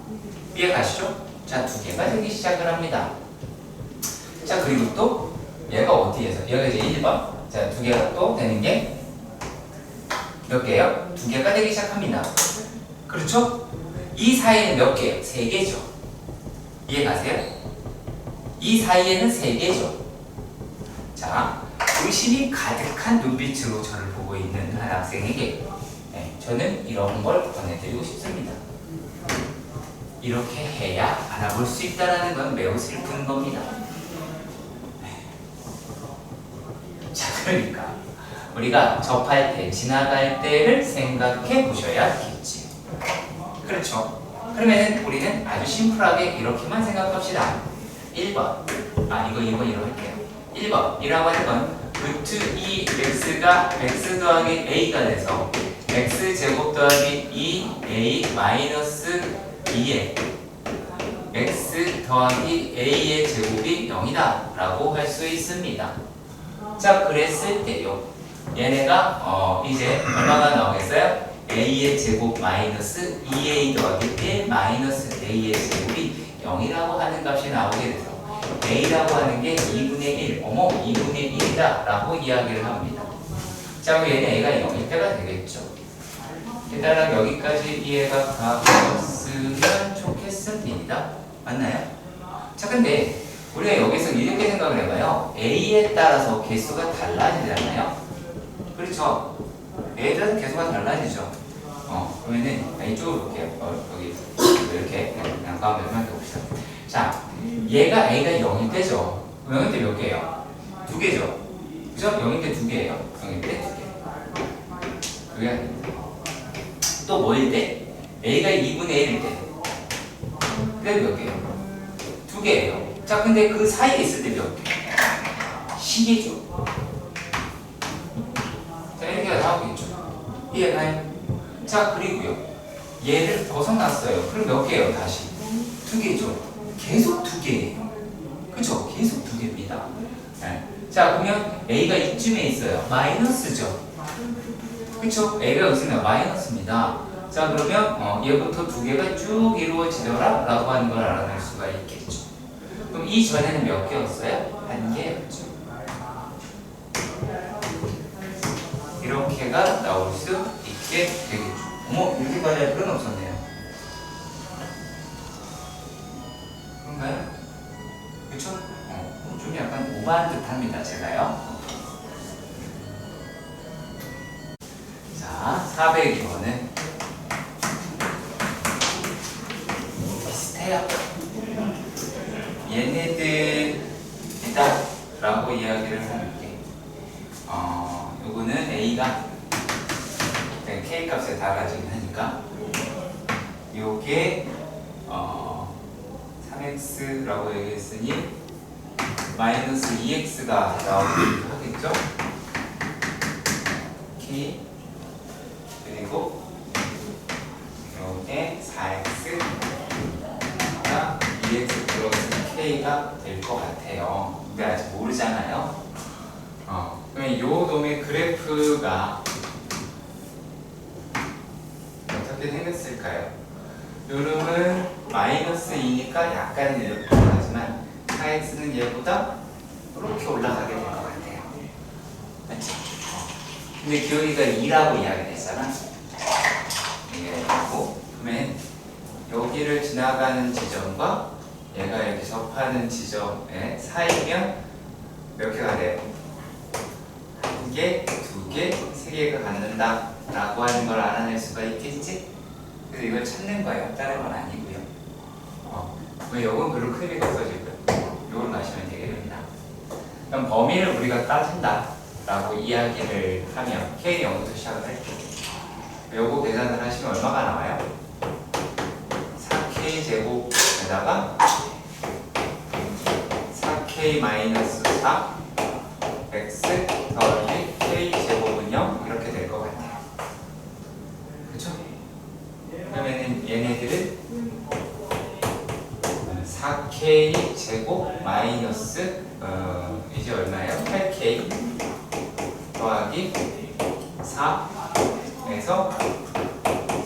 이해 가시죠? 자, 두 개가 되기 시작을 합니다. 자, 그리고 또 얘가 어디에서? 여기가 이제 1번. 자, 두 개가 또 되는 게 몇 개요? 두 개가 되기 시작합니다. 그렇죠? 이 사이에는 몇 개요? 세 개죠. 이해 가세요? 이 사이에는 세 개죠. 자, 의심이 가득한 눈빛으로 저를 보고 있는 한 학생에게 저는 이런 걸 권해드리고 싶습니다. 이렇게 해야 알아볼 수 있다는 건 매우 슬픈 겁니다. 자, 그러니까 우리가 접할 때, 지나갈 때를 생각해 보셔야겠지. 그렇죠? 그러면 우리는 아주 심플하게 이렇게만 생각합시다. 1번, 이거 2번 이렇게 할게요. 1번, 이라고 하는 건 루트 2x가 x 더하기 a가 돼서 x 제곱 더하기 2a 마이너스 2에 x 더하기 a의 제곱이 0이다 라고 할 수 있습니다. 자, 그랬을 때요, 얘네가 이제 얼마가 나오겠어요? a의 제곱 마이너스 2a 더하기 1 마이너스 a의 제곱이 0이라고 하는 값이 나오게 돼서 a라고 하는 게 2분의 1, 2분의 1이다 라고 이야기를 합니다. 자, 그럼 얘는 a가 0일 때가 되겠죠. 일단 여기까지 이해가 가셨으면 좋겠습니다. 맞나요? 자, 근데 우리가 여기서 이렇게 생각을 해봐요. a에 따라서 개수가 달라지잖아요. 그렇죠? a에 따라서 개수가 달라지죠. 그러면은 이쪽으로 볼게요. 여기 이렇게 그냥 가운데 생각해봅시다. 자, 얘가 a가 0일 때죠. 0일 때 몇 개예요? 두 개죠. 그죠? 0일 때 두 개예요. 0일 때 두 개. 또 뭐일 때? a가 2분의 1일 때. 그때 몇 개예요? 두 개예요. 자, 근데 그 사이에 있을 때 몇 개? 시계죠. 자, 이렇게 나오겠죠. 이해가요? 자, 그리고요, 얘를 벗어났어요. 그럼 몇 개예요? 다시 두 개죠. 계속 두 개예요. 그죠? 계속 두 개입니다. 네. 자, 그러면 a가 이쯤에 있어요. 마이너스죠. 그쵸? a가 있으면 마이너스입니다. 자, 그러면 얘부터 두 개가 쭉 이루어지더라 라고 하는 걸 알아낼 수가 있겠죠. 그럼 이 전에는 몇 개였어요? 한 개였죠. 이렇게가 나올 수 있게 되겠죠. 이렇게까지 할 필요는 없었네요. 그런가요? 그쵸? 좀 약간 오버한 듯 합니다, 제가요. 자, 402번은 비슷해요. 얘네들이다 라고 이야기를 하는 게 요거는 a가 k 값에 달아지긴 하니까 요게 3x라고 얘기했으니 마이너스 2x가 나오기도 하겠죠. k 그리고 요게 4x가 2x 플러스 k가 될 것 같아요. 근데 아직 모르잖아요. 그러면 요 놈의 그래프가 어떻게 생겼을까요? 요름은 마이너스 2니까 약간 올라가지만 4x는 얘보다 이렇게 올라가게 될 것 같아요. 맞지? 근데 기울기가 2라고 이야기했잖아. 이게 되고 그러면 여기를 지나가는 지점과 얘가 이렇게 접하는 지점의 사이면 몇 개가 돼요? 한 개, 두 개, 세 개가 갖는다 라고 하는 걸 알아낼 수가 있겠지? 그래서 이걸 찾는 거예요. 다른 건 아니고요. 왜 요건 별로 큰 의미가 없어지고요. 요걸 마시면 되겠습니다. 그럼 범위를 우리가 따진다 라고 이야기를 하면 K 0부터 시작을 할게요. 요거 계산을 하시면 얼마가 나와요? 4K 제곱에다가 4K 마이너스 4 X 더하기 K 제곱은 0 이렇게 될 것 같아요. 그쵸? 그러면은 얘네들은 4K 제곱 마이너스 이제 얼마예요? 8K 더하기 4에서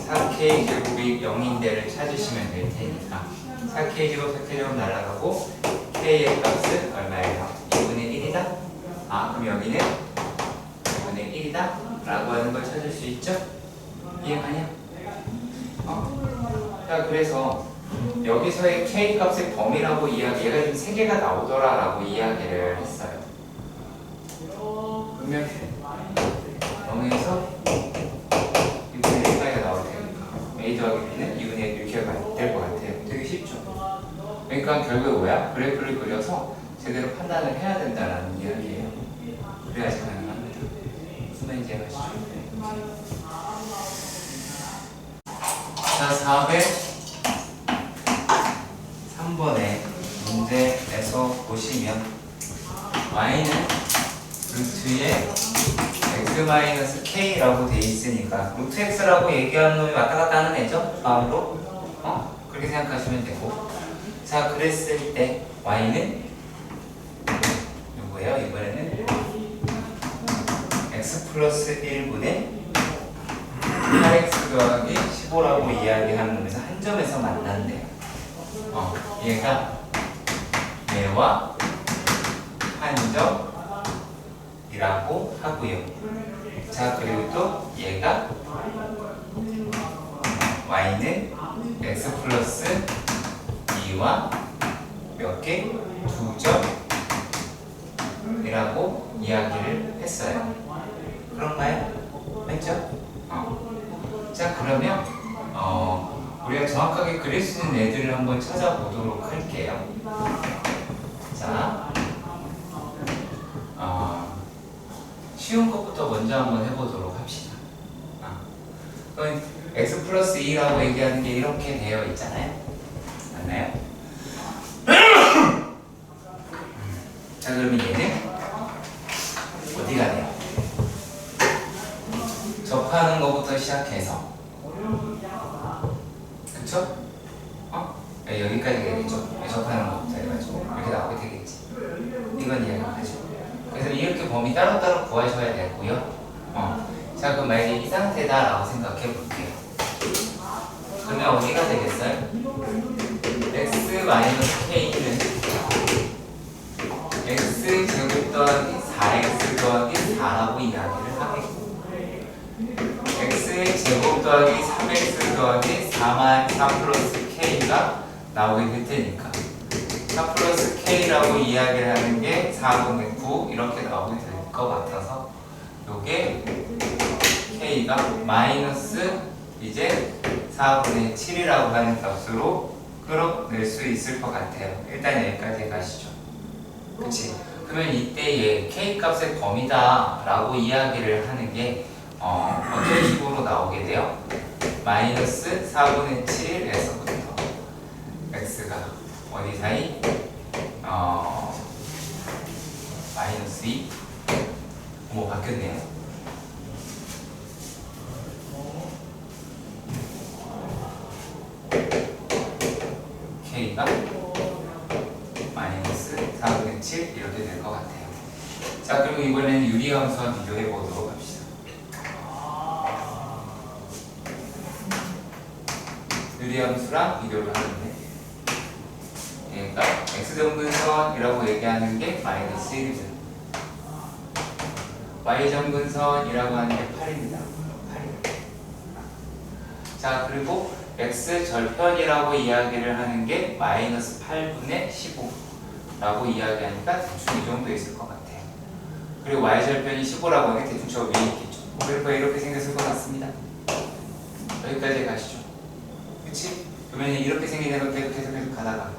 4K 제곱이 0인데를 찾으시면 될 테니까 4K 제곱 4K 제곱 날아가고 K의 값은 얼마예요? 2분의 1이다? 그럼 여기는 2분의 1이다? 라고 하는 걸 찾을 수 있죠? 이해가냐? 자, 그래서 여기서의 K 값의 범위라고 얘가 지금 3개가 나오더라 라고 이야기를 했어요. 그러면 0에서 2분의 1까지가 나올 테니까 A 더하기 B는 2분의 1 이렇게 될 것 같아요. 되게 쉽죠? 그러니까 결국 뭐야? 그래프를 그려서 제대로 판단을 해야 된다는 이야기예요. 그래야지 가능합니다. 무슨 말인지 이해가시죠? 자, 403번의 문제에서 보시면 y는 루트에 x-k라고 돼 있으니까 루트 x라고 얘기하는 놈이 왔다 갔다 하는 애죠? 마음으로? 그렇게 생각하시면 되고 자, 그랬을 때 y는 누구예요? 이번에는 x 플러스 1분의 8x 더하기 15라고 이야기하는 놈에서 한 점에서 만난대요. 얘가 얘와 한 점이라고 하고요. 자, 그리고 또 얘가 y는 x 플러스 2와 몇 개? 2점이라고 이야기를 했어요. 그런가요? 맞죠? 자, 그러면 우리가 정확하게 그릴 수 있는 애들을 한번 찾아보도록 할게요. 자, 쉬운 것부터 먼저 한번 해보도록 합시다. 그럼 x 플러스 2라고 얘기하는 게 이렇게 되어 있잖아요. 맞나요? 자, 그러면 얘는 어디가 돼요? 접하는 것부터 시작해서 그쵸? 여기까지 되겠죠? 접하는 것부터 해가지고 이렇게 나오게 되겠지. 이건 이해가 가죠. 그래서 이렇게 범위 따로따로 구하셔야 되고요. 자, 그럼 만약에 이 상태다라고 생각해 볼게요. 그러면 어디가 되겠어요? x-k는 x 제곱 더하기 4x 더하기 4라고 이야기를 하겠고 x의 제곱 더하기 3x 더하기 4 플러스 k가 나오게 될 테니까 4 플러스 k라고 이야기를 하는 게 4분의 9 이렇게 나오게 될 것 같아서 요게 k가 마이너스 이제 4분의 7이라고 하는 값으로 끌어낼 수 있을 것 같아요. 일단 여기까지 가시죠. 그치? 그러면 이때 얘 k 값의 범위다 라고 이야기를 하는 게 어떤 식으로 나오게 돼요? 마이너스 4분의 7에서부터 x가 어디 사이? 마이너스 2 바뀌었네요. k가 마이너스 4분의 7 이렇게 될 것 같아요. 자, 그리고 이번에는 유리함수와 비교해 보도록 합시다. 유리함수랑 비교를 하는데 얘가 x점근선이라고 얘기하는 게 마이너스 1이죠. y점근선이라고 하는 게 8입니다. 8. 자, 그리고 x절편이라고 이야기를 하는 게 마이너스 8분의 15라고 이야기하니까 대충 이 정도 있을 것 같아요. 그리고 y절편이 15라고 하는 게 대충 저 위에 있겠죠. 그래서 이렇게 생겼을 것 같습니다. 여기까지 가시죠. 그치? 그러면 이렇게 생긴 애로 계속 가다가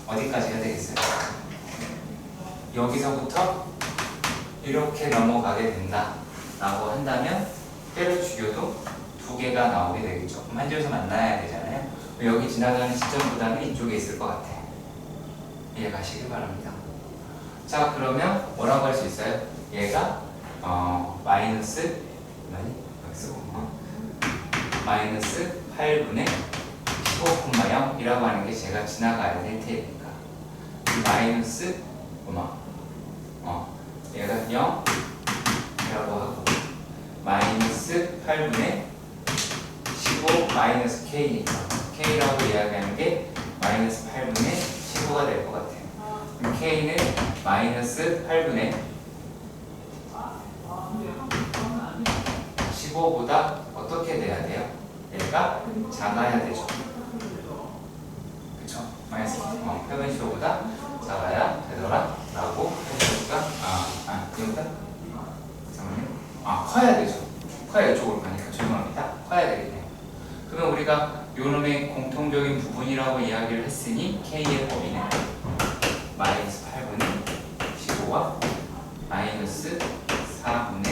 어디까지가 되겠어요? 여기서부터 이렇게 넘어가게 된다 라고 한다면 때려 죽여도 두 개가 나오게 되겠죠. 그럼 한 줄에서 만나야 되잖아요. 여기 지나가는 시점보다는 이쪽에 있을 것 같아요. 이해가시길 바랍니다. 자, 그러면 뭐라고 할 수 있어요? 얘가 마이너스 마이너스 8분의 15,0이라고 하는 게 제가 지나가야 될 테니까 이 마이너스 얘가 0이라고 하고 마이너스 8분의 15 마이너스 K니까 K라고 이야기하는 게 마이너스 8분의 15가 될 것 같아요. 그럼 K는 마이너스 8분의 15보다 어떻게 돼야 돼요? 얘가 작아야 되죠. 그쵸? 마이너스 8분의 15보다 작아야 되더라 라고 해주니까 이거보다 잠깐만요. 커야 되죠. 커야 이쪽으로 가니까 죄송합니다. 커야 되겠네요. 그러면 우리가 요놈의 공통적인 부분이라고 이야기를 했으니 K의 범위는 마이너스 8분의 15와 마이너스 4분의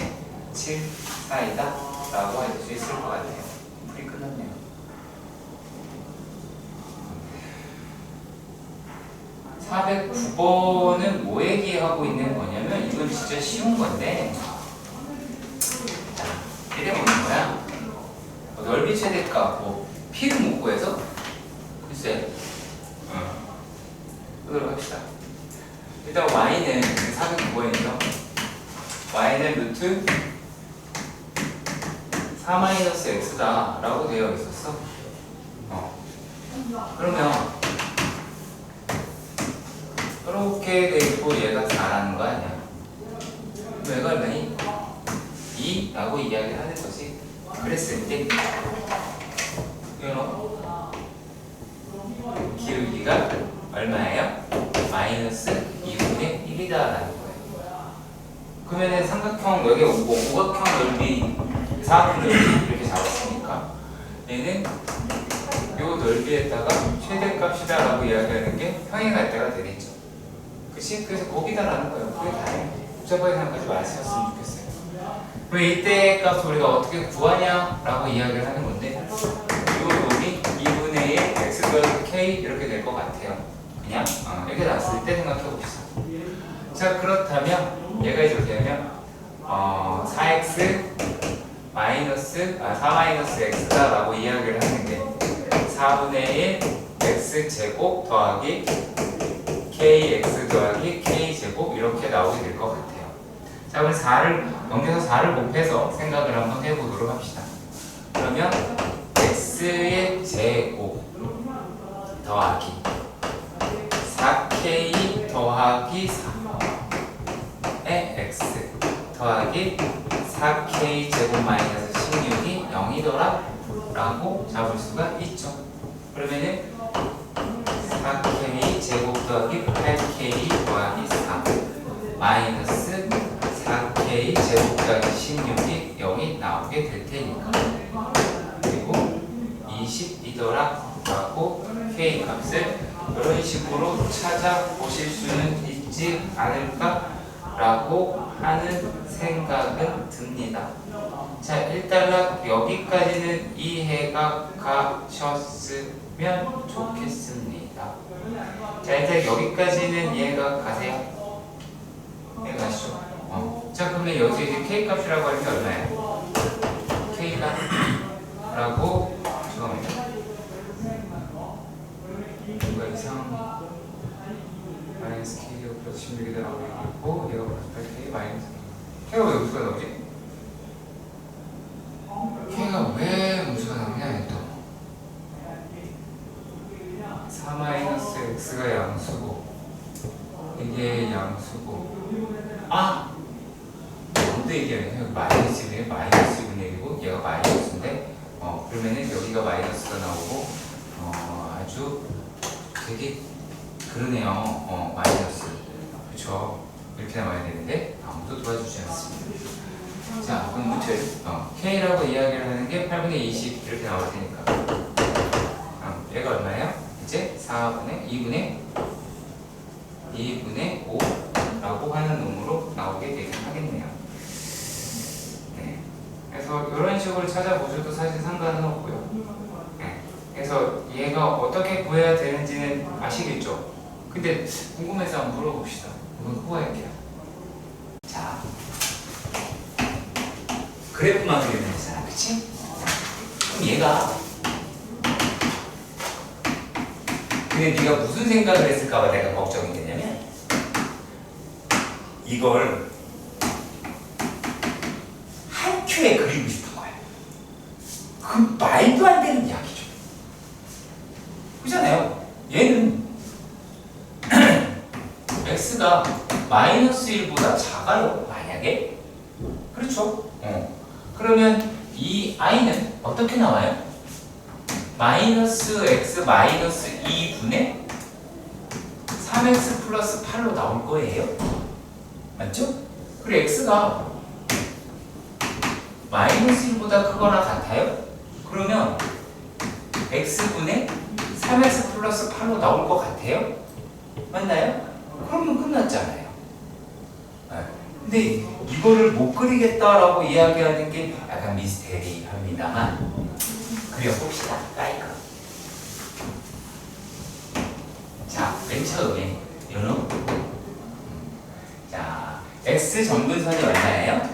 7 사이다 라고 할 수 있을 것 같아요. 풀이 끝났네요. (409번은) 뭐 얘기하고 있는 거냐면 이건 진짜 쉬운 건데 이래 보는 거야. 넓이 최대값 P를 못 구해서 글쎄 그대로 합시다. 일단 Y는 409번이죠. Y는 루트 4-x다 라고 되어 있었어. 그러면 이렇게 돼 있고 얘가 4라는 거 아니야. 그럼 얘가 얼마니? 2 라고 이야기를 하는 거지. 그랬을 때 기울기가 얼마예요? 마이너스 2분의 1이다 라는 거예요. 그러면 삼각형 여기 오각형 넓이 사각형 넓이 이렇게 잡았으니까 얘는 요 넓이에다가 최대값이다 라고 이야기하는 게 평행할 때가 되겠죠. 그치? 그래서 거기다 라는 거예요. 그게 다예요. 복잡하게 생각하지 마셨으면 좋겠어요. 그럼 이때 값 우리가 어떻게 구하냐 라고 이야기를 하는 건데 요 놈이 2분의 1 x 더하기 k 이렇게 될 것 같아요. 그냥 이렇게 나왔을 때 생각해 봅시다. 자, 그렇다면 얘가 이제 어떻게 하면 4x 마이너스 4-x다 라고 이야기를 하는데 4분의 1 x제곱 더하기 kx 더하기 k제곱 이렇게 나오게 될 것 같아요. 자, 그럼 4를 넘겨서 4를 곱해서 생각을 한번 해보도록 합시다. 그러면 x의 제곱 더하기 4k 더하기 4의 x 더하기 4k 제곱 마이너스 16이 0이더라 라고 잡을 수가 있죠. 그러면은 4k 제곱 더하기 8k 더하기 4 마이너스 4k 제곱 더하기 16이 0이 나오게 될 테니까 그리고 20이더라 라고 k 값을 이런 식으로 찾아보실 수는 있지 않을까 라고 하는 생각은 듭니다. 자, 일단 여기까지는 이해가 가셨으면 좋겠습니다. 자, 일단 여기까지는 이해가 가세요? 이해가 가시죠? 자, 그러면 여기서 이제 k 값이라고 하는 게 얼마예요? k가 라고 잠깐만요. 이거 이상 마이너스 k가 플러스 16이 나오고 있고 얘가 플러스 8k 마이너스 k가 왜 음수가 나오지? k가 왜 음수가 나오냐 또 x가 양수고 이게 양수고 뭔데 이게 마이너스 1이네. 마이너스 1이고 얘가 마이너스인데 그러면은 여기가 마이너스가 나오고 아주 되게 그러네요. 마이너스 그쵸. 이렇게 나와야 되는데 아무도 도와주지 않습니다. 자 그럼 무튼 K라고 이야기를 하는 게 8분의 20 이렇게 나올 테니까 얘가 얼마예요? 이제 2분의 5라고 하는 놈으로 나오게 되긴 하겠네요. 네. 그래서 이런 식으로 찾아보셔도 사실 상관은 없고요. 네. 그래서 얘가 어떻게 구해야 되는지는 아시겠죠? 근데 궁금해서 한번 물어봅시다. 이건 후할게요. 자, 그래프만 그리면 되잖아, 그치? 그럼 얘가 근데 네가 무슨 생각을 했을까봐 내가 걱정이 되냐면 이걸 한 큐에 그리고 싶은 거야. 그 말도 안 되는 이야기죠. 그렇잖아요. 얘는 x가 마이너스 1보다 작아요. 만약에 그렇죠. 그러면 이 i는 어떻게 나와요? 마이너스 x 마이너스 2분의 3x 플러스 8로 나올 거예요. 맞죠? 그리고 x가 마이너스 1보다 크거나 같아요? 그러면 x분의 3x 플러스 8로 나올 것 같아요? 맞나요? 그러면 끝났잖아요. 근데 이거를 못 그리겠다라고 이야기하는 게 약간 미스테리합니다만 그려봅시다. 라이크. 자, 맨 처음에 요놈. 자, x 정근선이 얼마예요?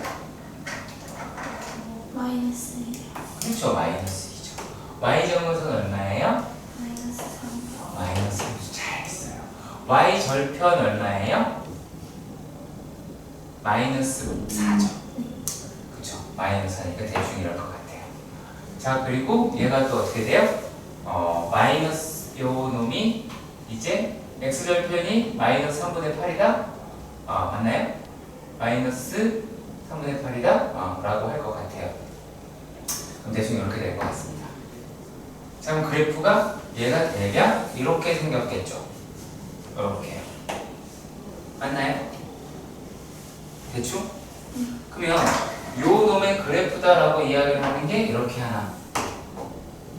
마이너스 1. 그렇죠, 마이너스 2죠. y 정근선 얼마예요? 마이너스 3. 마이너스 3. 잘했어요. y 절편 얼마예요? 마이너스 4죠. 그렇죠. 마이너스 4니까 대충 이럴 것 같아요. 자, 그리고 얘가 또 어떻게 돼요? 마이너스 요 놈이 이제 x절편이 마이너스 3분의 8이다? 맞나요? 마이너스 3분의 8이다? 라고 할 것 같아요. 그럼 대충 이렇게 될 것 같습니다. 자, 그럼 그래프가 얘가 대략 이렇게 생겼겠죠? 이렇게요. 맞나요? 대충? 그러면 요 놈의 그래프다라고 이야기를 하는 게 이렇게 하나.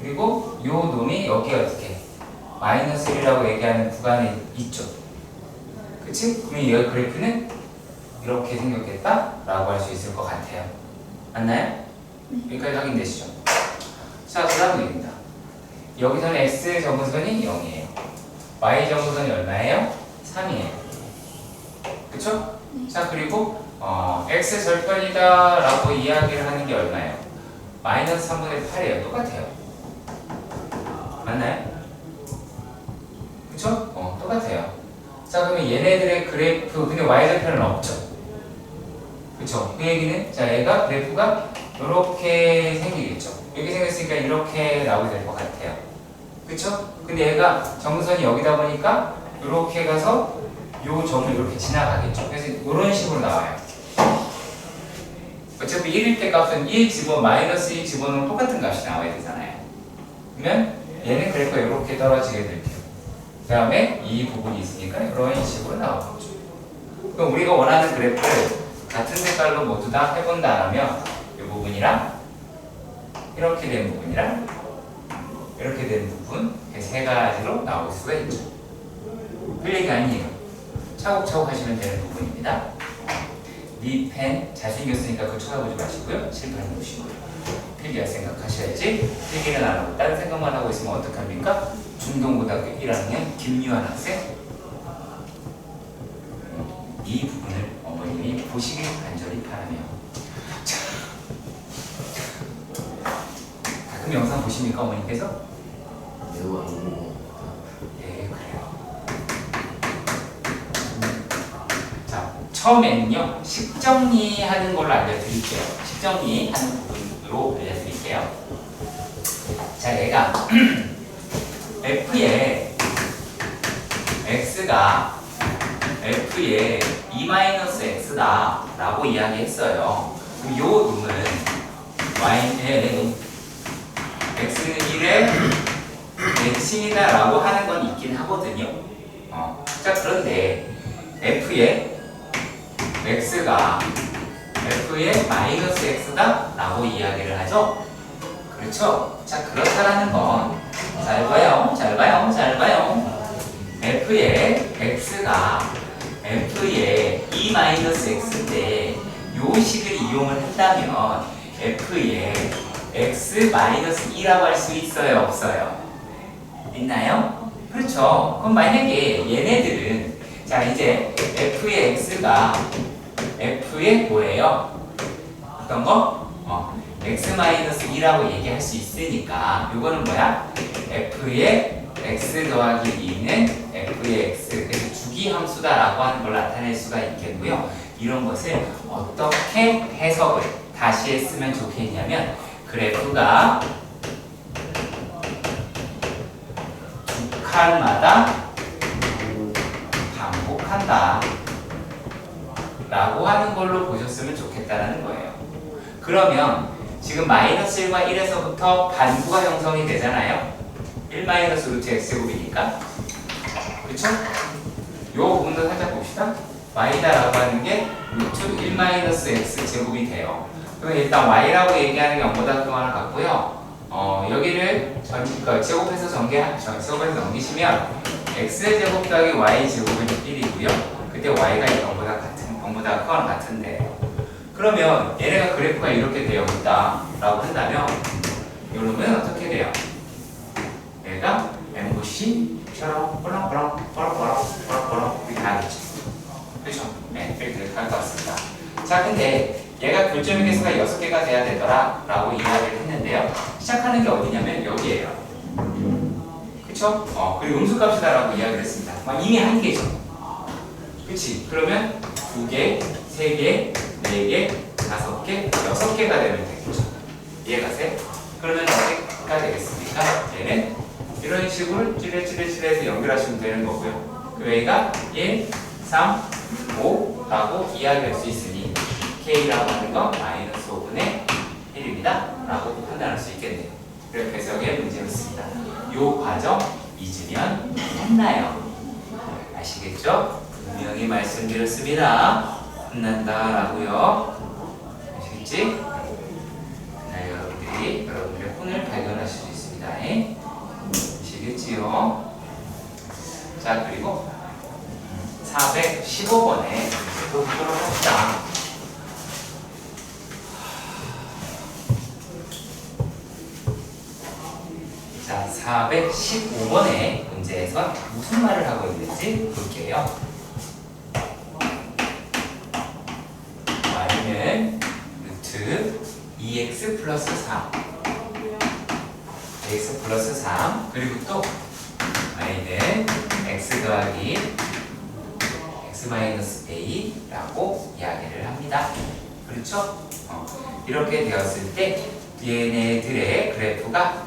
그리고 요 놈이 여기 어떻게 마이너스 1이라고 얘기하는 구간에 있죠. 그치? 그럼 이 그래프는 이렇게 생겼겠다라고 할 수 있을 것 같아요. 맞나요? 여기까지 확인되시죠? 자, 그 다음 얘기입니다. 여기서는 x 정근선이 0이에요. y 정근선이 얼마예요? 3이에요. 그쵸? 자, 그리고 x 절편이다 라고 이야기를 하는 게 얼마예요? 마이너스 3분의 8이에요. 똑같아요. 맞나요? 그쵸? 똑같아요. 자, 그러면 얘네들의 그래프, 근데 y절편은 없죠? 그쵸? 그 얘기는, 자, 얘가 그래프가 이렇게 생기겠죠? 이렇게 생겼으니까 이렇게 나오게 될 것 같아요. 그쵸? 근데 얘가 정선이 여기다 보니까 이렇게 가서 요 점을 이렇게 지나가겠죠? 그래서 이런 식으로 나와요. 어차피 1일 때 값은 1 마이너스 1 집어넣으면 똑같은 값이 나와야 되잖아요. 그러면 얘는 그래프가 이렇게 떨어지게 될게요. 그 다음에 이 부분이 있으니까 이런 식으로 나오겠죠. 그럼 우리가 원하는 그래프를 같은 색깔로 모두 다 해본다면 이 부분이랑 이렇게 된 부분이랑 이렇게 된 부분 이렇게 세 가지로 나올 수가 있죠. 그 얘기 아니에요. 차곡차곡 하시면 되는 부분입니다. 네 펜 잘생겼으니까 그거 쳐다보지 마시고요. 실패를 놓으시고요. 필기할 생각하셔야지. 필기는 안 하고 다른 생각만 하고 있으면 어떡합니까? 중동고등학교 1학년 김유한 학생. 이 부분을 어머님이 보시길 간절히 바라며. 자, 가끔 영상 보십니까 어머님께서? 매우 안 보고 네, 그래요. 자, 처음에는요 식정리하는 걸로 알려드릴게요. 식정리하는 부분으로 알려드릴게요. 자, 얘가 F에 x가 f의 e-x다 라고 이야기했어요. 그럼 요 놈은 y는 x는 1의 내친이다 라고 하는 건 있긴 하거든요. 자, 그런데 f의 x가 f의 마이너스 x다 라고 이야기를 하죠. 그렇죠? 자, 그렇다라는 건 잘 봐요, 잘 봐요, 잘 봐요. f의 x가 f의 e-x인데 요 식을 이용을 한다면 f의 x-2라고 할 수 있어요, 없어요? 있나요? 그렇죠. 그럼 만약에 얘네들은 자, 이제 f의 x가 f의 뭐예요? 어떤 거? x-2라고 얘기할 수 있으니까 이거는 뭐야? f의 x 더하기 2는 f의 x, 그래서 주기함수다라고 하는 걸 나타낼 수가 있겠고요. 이런 것을 어떻게 해석을 다시 했으면 좋겠냐면 그래프가 두 칸마다 반복한다 라고 하는 걸로 보셨으면 좋겠다라는 거예요. 그러면 지금 마이너스 1과 1에서부터 반구가 형성이 되잖아요. 1 마이너스 루트 x제곱이니까. 그렇죠? 요 부분도 살짝 봅시다. y다라고 하는 게 루트 1 마이너스 x제곱이 돼요. 그럼 일단 y라고 얘기하는 게 0보다 크거나 같고요. 여기를 제곱해서 제곱해서 넘기시면 x의 제곱 더하기 y 제곱은 1이고요. 그때 y가 0보다 크거나 같은데, 그러면 얘네가 그래프가 이렇게 되어 있다라고 한다면 이러면 어떻게 돼요? 얘가 MVC처럼 뽀락뽀락 이렇게 가겠죠. 그렇죠? 네, 이렇게 갈 것 같습니다. 자, 근데 얘가 교점의 개수가 6개가 돼야 되더라 라고 이야기를 했는데요. 시작하는 게 어디냐면 여기에요. 그쵸? 그리고 음수값이다 라고 이야기를 했습니다. 이미 한 개죠. 그치? 그러면 2개, 3개, 4개, 5개, 6개가 되면 되겠죠. 이해가 돼? 그러면 어디가 되겠습니까? 얘는 이런 식으로 찌레찌레찌레해서 연결하시면 되는 거고요. 그 A가 1, 3, 5라고 이야기할 수 있으니 K라고 하는 건 마이너스 5분의 1입니다 라고 판단할 수 있겠네요. 그래서 해석의 문제였습니다. 요 과정 잊으면 혼나요. 아시겠죠? 분명히 말씀드렸습니다. 혼난다 라고요. 아시겠지? 그날 여러분들의 혼을 발견하실 수 있습니다. 아시겠지요? 자, 그리고 415번에 또 보도록 합시다. 자, 415번의 문제에서 무슨 말을 하고 있는지 볼게요. y는 루트 2x 플러스 3 x 플러스 3 그리고 또 y는 x 더하기 x 마이너스 a라고 이야기를 합니다. 그렇죠? 이렇게 되었을 때 얘네들의 그래프가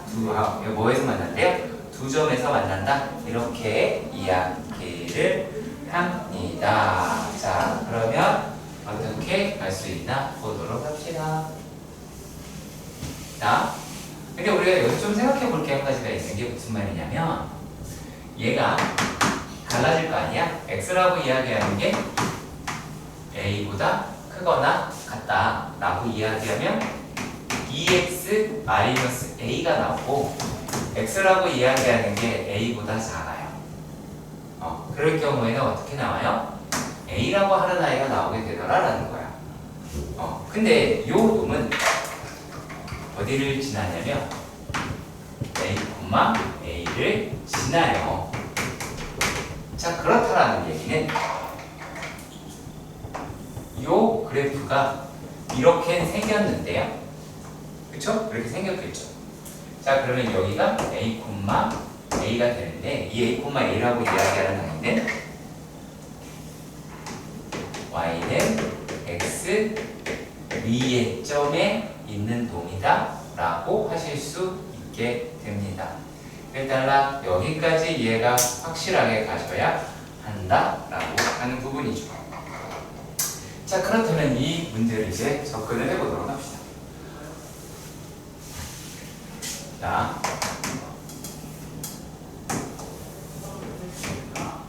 뭐에서 만난대요? 두 점에서 만난다. 이렇게 이야기를 합니다. 자, 그러면 어떻게 할 수 있나 보도록 합시다. 자, 근데 우리가 여기서 좀 생각해 볼 게 한 가지가 있는 게 무슨 말이냐면 얘가 달라질 거 아니야? x라고 이야기하는 게 a보다 크거나 같다 라고 이야기하면 2x 마이너스 a가 나오고 x라고 이야기하는 게 a보다 작아요. 그럴 경우에는 어떻게 나와요? a라고 하는 아이가 나오게 되더라라는 거야. 근데 요 놈은 어디를 지나냐면 a, a를 지나요. 자, 그렇다라는 얘기는 요 그래프가 이렇게 생겼는데요. 그쵸? 이렇게 생겼겠죠. 자, 그러면 여기가 a, a가 되는데 이 a, a라고 이야기하는 아이는 y는 x 위의 점에 있는 놈이다 라고 하실 수 있게 됩니다. 일단 여기까지 이해가 확실하게 가셔야 한다라고 하는 부분이죠. 자, 그렇다면 이 문제를 이제 접근을 해보도록 합시다. 자,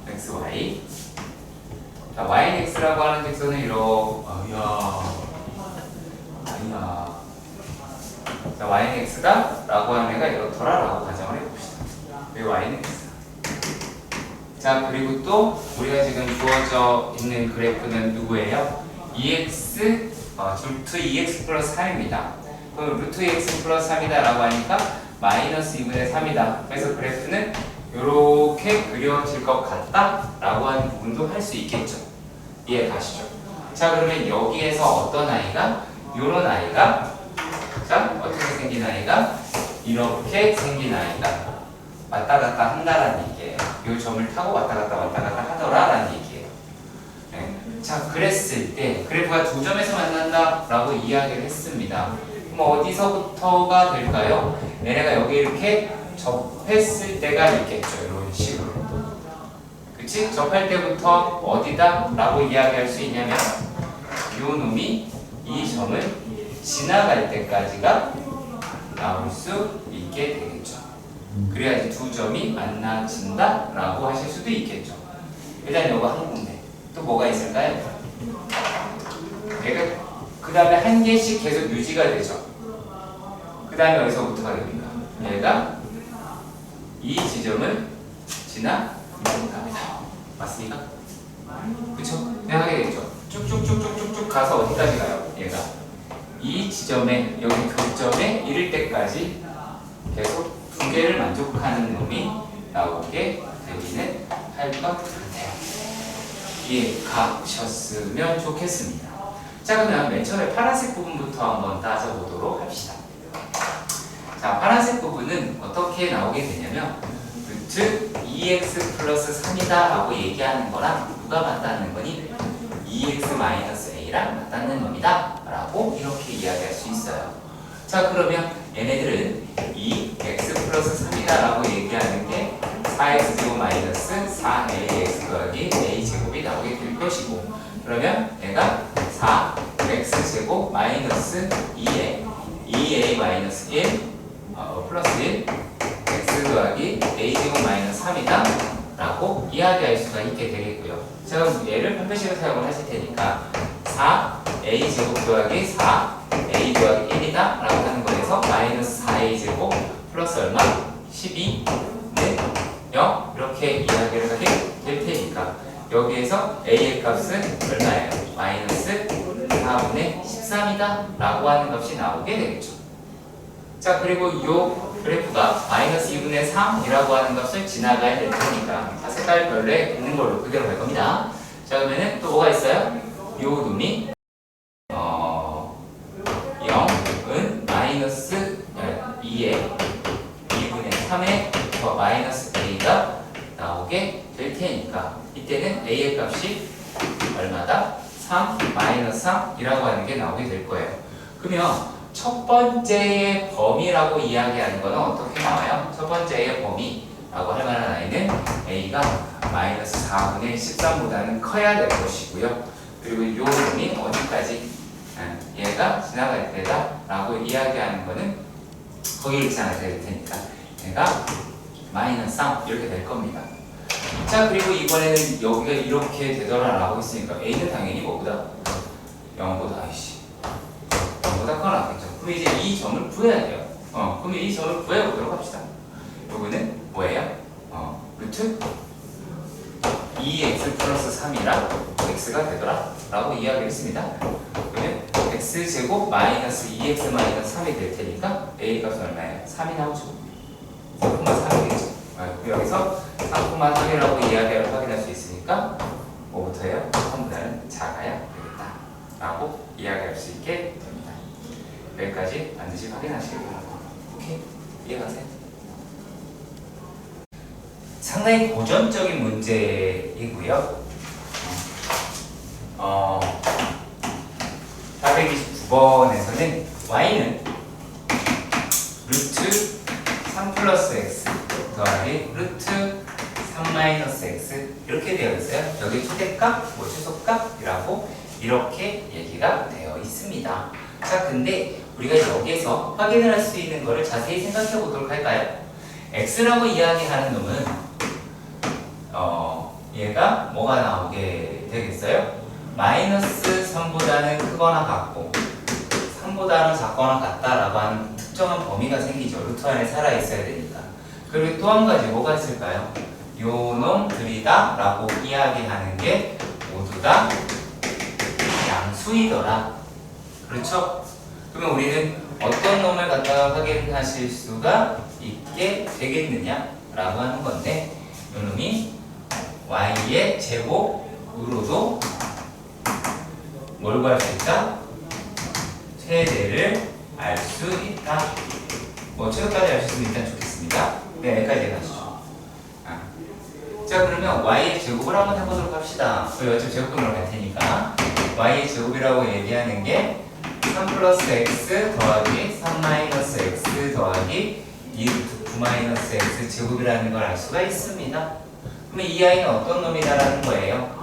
xy. 자, yx라고 하는 직선은 아니야. 자, y는 x다 라고 하는 애가 이렇더라 라고 가정을 해봅시다. 왜 y는 x? 자, 그리고 또 우리가 지금 주어져 있는 그래프는 누구예요? 루트 2x 플러스 3입니다. 그럼 루트 2x 플러스 3이다 라고 하니까 마이너스 2분의 3이다. 그래서 그래프는 이렇게 그려질 것 같다 라고 하는 부분도 할 수 있겠죠. 이해 가시죠? 자, 그러면 여기에서 어떤 아이가 요런 아이가, 자, 어떻게 생긴 아이가 이렇게 생긴 아이가 왔다 갔다 한다라는 얘기예요. 이 점을 타고 왔다 갔다 하더라라는 얘기예요. 네. 자, 그랬을 때 그래프가 두 점에서 만난다라고 이야기를 했습니다. 그럼 어디서부터가 될까요? 얘네가 여기 이렇게 접했을 때가 있겠죠. 이런 식으로. 그치? 접할 때부터 어디다? 라고 이야기할 수 있냐면 요 놈이 이 점을 지나갈 때까지가 나올 수 있게 되겠죠. 그래야지 두 점이 만나진다 라고 하실 수도 있겠죠. 일단 요거 한 군데. 또 뭐가 있을까요? 얘가 그 다음에 한 개씩 계속 유지가 되죠. 그 다음에 어디서부터가 됩니까? 얘가 이 지점을 지나갑니다. 맞습니까? 그쵸? 그냥 하게 되죠. 쭉쭉쭉쭉쭉쭉 가서 어디까지 가요? 얘가 이 지점에, 여기 교점에 이를 때까지 계속 두 개를 만족하는 놈이 나오게 되기는 할 것 같아요. 이해 가셨으면 좋겠습니다. 자, 그러면 맨 처음에 파란색 부분부터 한번 따져보도록 합시다. 자, 파란색 부분은 어떻게 나오게 되냐면 루트 2x 플러스 3이다 라고 얘기하는 거랑 누가 맞닿는 거니? 2x 마이너스 a랑 맞닿는 놈이다 라고 이렇게 이야기할 수 있어요. 자, 그러면 얘네들은 2x 플러스 3이다 라고 얘기하는 게 4x제곱 마이너스 4ax 더하기 a제곱이 나오게 될 것이고, 그러면 얘가 4x제곱 마이너스 2a 마이너스 1 플러스 1 x 더하기 a제곱 마이너스 3이다 라고 이야기할 수가 있게 되겠고요. 자, 그럼 얘를 판별식을 사용을 하실 테니까 4a제곱 더하기 4a 더하기 1이다 라고 하는 거에서 마이너스 4a제곱 플러스 얼마? 12 네? 0 이렇게 이야기를 하게 될 테니까 여기에서 a의 값은 얼마예요? 마이너스 4분의 13이다 라고 하는 값이 나오게 되겠죠. 자, 그리고 이 그래프가 마이너스 2분의 3이라고 하는 값을 지나가야 될 테니까 색깔별로에 있는 걸로 그대로 갈 겁니다. 자, 그러면은 또 뭐가 있어요? 요 놈이 0은 마이너스 2에 2분의 3에 더 마이너스 a가 나오게 될 테니까 이때는 a의 값이 얼마다? 3 마이너스 3이라고 하는 게 나오게 될 거예요. 그러면 첫 번째의 범위라고 이야기하는 거는 어떻게 나와요? 첫 번째의 범위라고 할 만한 아이는 a가 마이너스 4분의 13보다는 커야 될 것이고요. 그리고 이 놈이 어디까지? 얘가 지나갈 때다 라고 이야기하는 거는 거기를 지나가야 될 테니까 얘가 마이너스 3 이렇게 될 겁니다. 자, 그리고 이번에는 여기가 이렇게 되더라 라고 했으니까 a는 당연히 뭐보다? 0보다 보다 커나겠죠. 그럼 이제 이 점을 구해야 돼요. 그럼 이 점을 구해보도록 합시다. 요거는 뭐예요? 루트 2x 플러스 3이랑 x가 되더라 라고 이야기를 했습니다. 그러면 x제곱 마이너스 2x 마이너스 3이 될 테니까 a 값은 얼마예요? 3이 나오죠. 3,3이겠죠. 여기서 3,3이라고 이야기를 확인할 수 있으니까 뭐부터예요? 3보다는 작아야 되겠다 라고 이야기할 수 있게 됩니다. 여기까지 반드시 확인하시길 바랍니다. 오케이? 이해가세요? 상당히 고전적인 문제이고요. 429번에서는 y는 루트 3 플러스 x 더하기 루트 3 마이너스 x 이렇게 되어 있어요. 여기 최대값, 뭐 최소값이라고 이렇게 얘기가 되어 있습니다. 자, 근데 우리가 여기에서 확인을 할 수 있는 거를 자세히 생각해 보도록 할까요? x라고 이야기하는 놈은 얘가 뭐가 나오게 되겠어요? 마이너스 3보다는 크거나 같고 3보다는 작거나 같다라고 하는 특정한 범위가 생기죠. 루트 안에 살아있어야 되니까. 그리고 또 한 가지 뭐가 있을까요? 요 놈들이다 라고 이야기하는 게 모두 다 양수이더라. 그렇죠? 그러면 우리는 어떤 놈을 갖다가 확인하실 수가 있게 되겠느냐 라고 하는 건데, 요 놈이 y의 제곱으로도 뭘 구할 수 있다? 최대를 알 수 있다. 뭐 최소까지 알 수 있으면 일단 좋겠습니다. 네, 여기까지 가시죠. 자, 그러면 y의 제곱을 한번 해보도록 합시다. 저희 어차피 제곱분으로 갈 테니까 y의 제곱이라고 얘기하는 게 3 플러스 x 더하기 3 마이너스 x 더하기 2 루트 9 마이너스 x 제곱이라는 걸 알 수가 있습니다. 그러면 이 아이는 어떤 놈이다라는 거예요?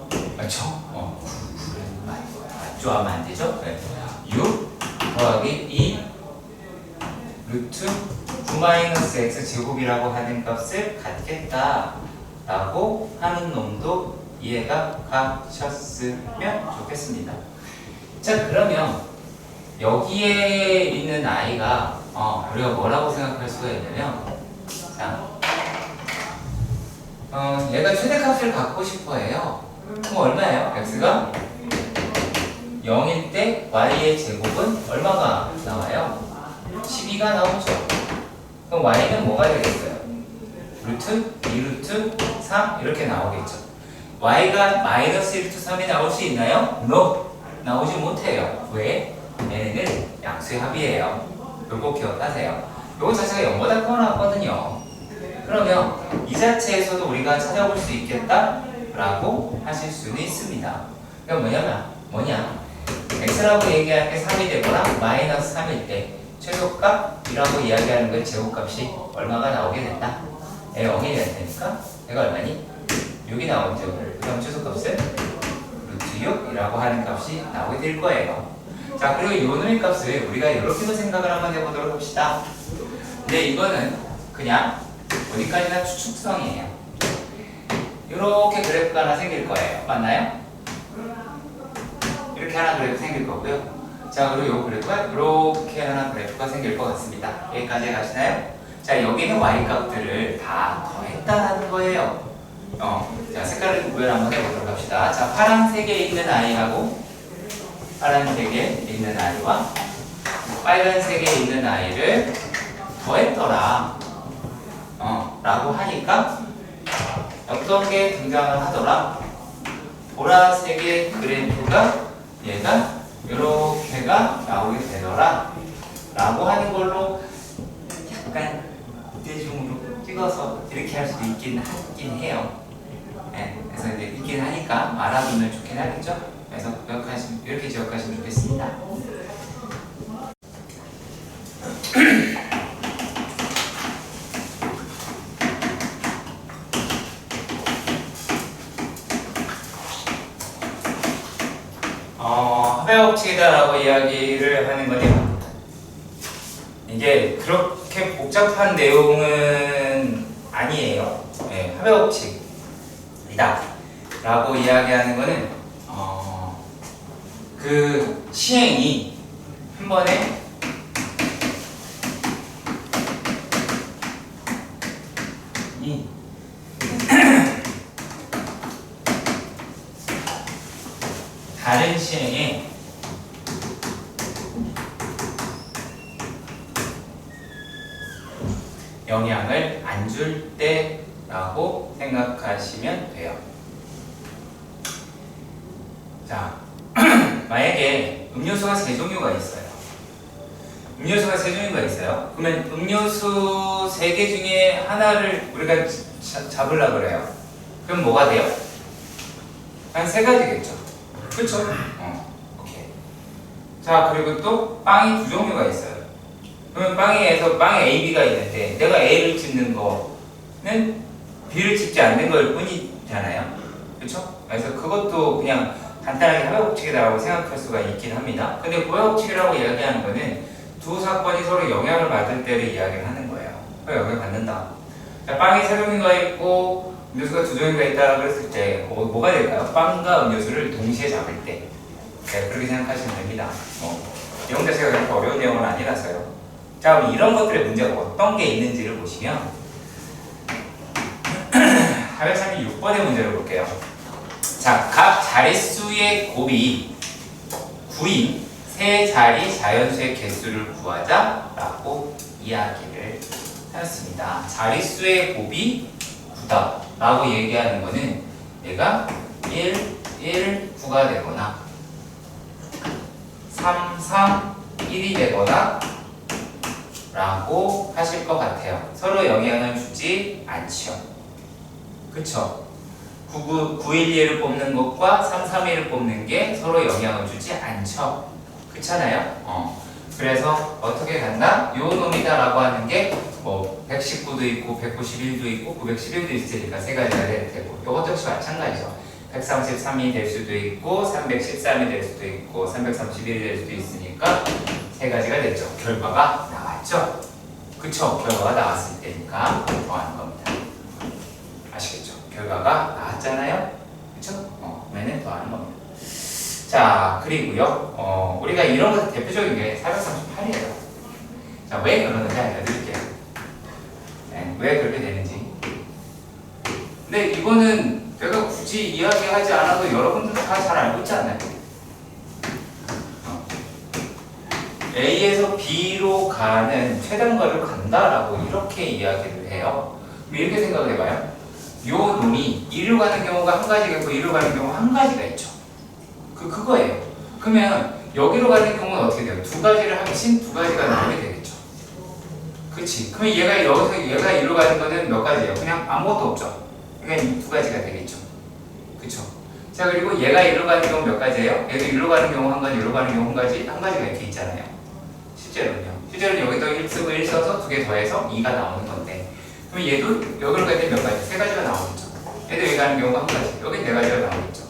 9. 맞죠? 9는 맞죠? 하면 안 되죠? 네. 6 더하기 2 루트 9 마이너스 x 제곱이라고 하는 값을 갖겠다 라고 하는 놈도 이해가 가셨으면 좋겠습니다. 자, 그러면 여기에 있는 아이가 우리가 뭐라고 생각할 수가 있냐면, 자, 얘가 최대값을 갖고 싶어 해요. 그럼 얼마예요? x가 0일 때 y의 제곱은 얼마가 나와요? 12가 나오죠. 그럼 y는 뭐가 되겠어요? 루트 2루트 3 이렇게 나오겠죠. y가 마이너스 1루트 3이 나올 수 있나요? No! 나오지 못해요. 왜? 얘네는 양수의 합이에요. 요거 기억하세요. 요거 자체가 0보다 커나거든요. 그러면 이 자체에서도 우리가 찾아볼 수 있겠다 라고 하실 수는 있습니다. 그러니까 뭐냐 x라고 얘기하는 게 3이 되거나 마이너스 3일 때 최소값이라고 이야기하는 건 제곱값이 얼마가 나오게 된다. 얘가 0이 될 테니까 얘가 얼마니? 6이 나오죠. 그럼 최소값은 루트 6이라고 하는 값이 나오게 될 거예요. 자, 그리고 요 놈의 값을 우리가 이렇게도 생각을 한번 해보도록 합시다. 근데 이거는 그냥 어디까지나 추측성이에요. 이렇게 그래프가 하나 생길 거예요. 맞나요? 이렇게 하나 그래프 생길 거고요. 자, 그리고 요 그래프가 이렇게 하나 그래프가 생길 것 같습니다. 여기까지 가시나요? 자, 여기는 y 값들을 다 더했다라는 거예요. 자, 색깔을 구별 한번 해보도록 합시다. 자, 파란색에 있는 아이하고 파란색에 있는 아이와 빨간색에 있는 아이를 더했더라. 라고 하니까 어떤 게 등장을 하더라? 보라색의 그래프가 얘가 이렇게가 나오게 되더라. 라고 하는 걸로 약간 대중으로 찍어서 이렇게 할 수도 있긴 해요. 네, 그래서 이제 있긴 하니까 알아두면 좋긴 하겠죠? 그래서 이렇게 기억하시면 좋겠습니다. 합의법칙이다라고 이야기를 하는 거니 이게 그렇게 복잡한 내용은 아니에요. 네, 합의법칙이다 라고 이야기하는 거는 그 시행이 한 번에 다른 시행에 영향을 안 줄 때라고 생각하시면 돼요. 자, 만약에 음료수가 세 종류가 있어요. 그러면 음료수 세 개 중에 하나를 우리가 잡으려고 그래요. 그럼 뭐가 돼요? 한 세 가지겠죠. 그렇죠? 오케이. 자, 그리고 또 빵이 두 종류가 있어요. 그러면 빵에 A, B가 있는데 내가 A를 집는 거는 B를 집지 않는 걸 뿐이 잖아요. 그렇죠? 그래서 그것도 그냥 간단하게 합의법칙이라고 생각할 수가 있긴 합니다. 근데 고해법칙이라고 이야기하는 거는 두 사건이 서로 영향을 받을 때를 이야기를 하는 거예요. 영향을 받는다. 자, 빵이 세 종류가 있고 음료수가 두 종류가 있다 그랬을 때 뭐가 될까요? 빵과 음료수를 동시에 잡을 때. 네, 그렇게 생각하시면 됩니다. 내용 자체가 그렇게 어려운 내용은 아니라서요. 자, 그럼 이런 것들의 문제가 어떤 게 있는지를 보시면 하회참이 6번의 문제를 볼게요. 자, 각 자릿수의 곱이 9인 세 자리 자연수의 개수를 구하자라고 이야기를 하였습니다. 자릿수의 곱이 9다 라고 얘기하는 거는 얘가 1, 1, 9가 되거나 3, 3, 1이 되거나 라고 하실 것 같아요. 서로 영향을 주지 않죠. 그쵸? 911을 뽑는 것과 331을 뽑는 게 서로 영향을 주지 않죠. 그렇잖아요. 그래서 어떻게 간다? 요 놈이다 라고 하는 게 뭐 119도 있고 191도 있고 911도 있으니까 세 가지가 될 테고, 요것도 역시 마찬가지죠. 133이 될 수도 있고 313이 될 수도 있고 331이 될 수도 있으니까 세 가지가 됐죠. 결과가 나왔죠. 그쵸? 결과가 나왔을 때니까 더하는 겁니다. 아시겠죠? 결과가 나왔잖아요. 그쵸? 그러면 더하는 겁니다. 자, 그리고요, 우리가 이런 것 대표적인 게 438이에요. 자, 왜 그러는지 알려드릴게요. 네, 왜 그렇게 되는지. 근데 이거는 내가 굳이 이야기하지 않아도 여러분들도 다 잘 알고 있지 않나요? A에서 B로 가는 최단거리를 간다라고 이렇게 이야기를 해요. 이렇게 생각을 해봐요. 요 놈이 2로 가는 경우가 한 가지가 있고 2로 가는 경우가 한 가지가 있죠. 그거예요. 그러면 여기로 가는 경우는 어떻게 돼요? 두 가지를 합친 두 가지가 나오게 되겠죠. 그렇지. 그러면 얘가 여기서 얘가 2로 가는 거는 몇 가지예요? 그냥 아무것도 없죠. 그러니까 두 가지가 되겠죠. 그렇죠. 자, 그리고 얘가 1로 가는 경우 몇 가지예요? 얘도 1로 가는 경우 한 가지, 1로 가는 경우 한 가지, 한 가지가 이렇게 있잖아요. 실제로는 여기다 1 쓰고 1 써서 두 개 더해서 2가 나오는 건데, 그럼 얘도 여기로 갈 때 몇 가지? 세 가지가 나오겠죠. 얘도 여기 가는 경우가 한 가지, 여기 네 가지가 나오겠죠.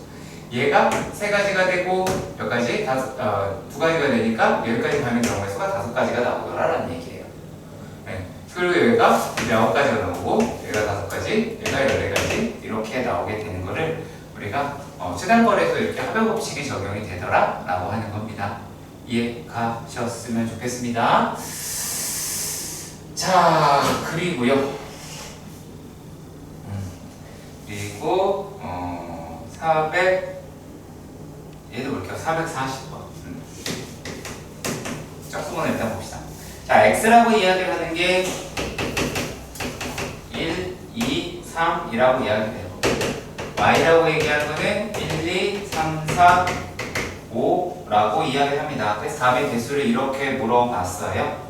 얘가 세 가지가 되고 몇 가지? 두 가지가 되니까 여기까지 가는 경우의 수가 5가지가 나오더라라는 얘기예요. 네. 그리고 얘가 9가지가 나오고 얘가 5가지, 얘가 14가지 이렇게 나오게 되는 거를 우리가 최단거리에서 이렇게 합의법칙이 적용이 되더라라고 하는 겁니다. 이해 가셨으면 좋겠습니다. 자, 그리고요. 그리고 400 얘도 볼게요. 440번. 짝수번호 일단 봅시다. 자, x라고 이야기를 하는 게 1, 2, 3이라고 이야기해요. y라고 얘기하는 거는 1, 2, 3, 4, 5라고 이야기를 합니다. 그래서 답의 개수를 이렇게 물어봤어요.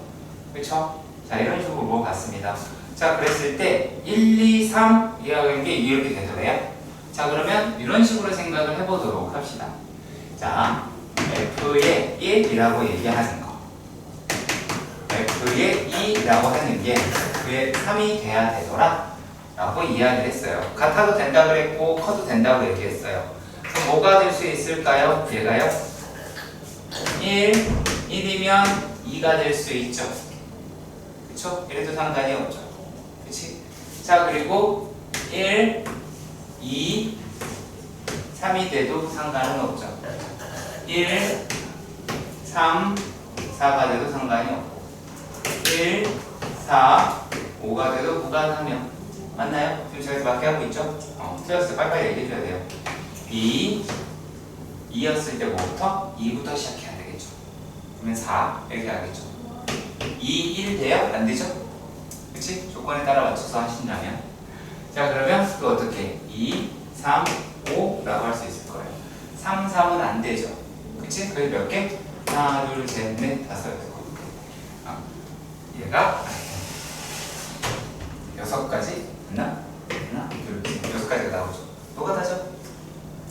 그쵸? 자, 이런 식으로 물어봤습니다. 자, 그랬을 때 1, 2, 3 이라는 게 이렇게 되잖아요. 자, 그러면 이런 식으로 생각을 해보도록 합시다. 자, F의 1이라고 얘기하는 거, F의 2라고 하는 게 F의 3이 돼야 되더라 라고 이야기를 했어요. 같아도 된다고 그랬고 커도 된다고 얘기했어요. 그럼 뭐가 될 수 있을까요? 얘가요? 1이면 2가 될 수 있죠. 그쵸? 이래도 상관이 없죠. 그치? 자, 그리고 1, 2, 3이 돼도 상관은 없죠. 1, 3, 4가 돼도 상관이 없고 1, 4, 5가 돼도 무관하면 맞나요? 지금 저기서 맞게 하고 있죠? 틀렸을 때 빨리빨리 얘기해줘야 돼요. 2였을 때 뭐부터? 2부터 시작해야 되겠죠. 그러면 4 이렇게 하겠죠. 2, 1 돼요? 안 되죠? 그치? 조건에 따라 맞춰서 하신다면. 자, 그러면 또 어떻게? 2, 3, 5라고 할 수 있을 거예요. 3, 3은 안 되죠. 그치? 그래서 몇 개? 하나, 둘, 셋, 넷, 다섯, 여섯, 일곱 개. 얘가 6가지? 하나, 둘, 셋, 6가지가 나오죠. 노가다죠?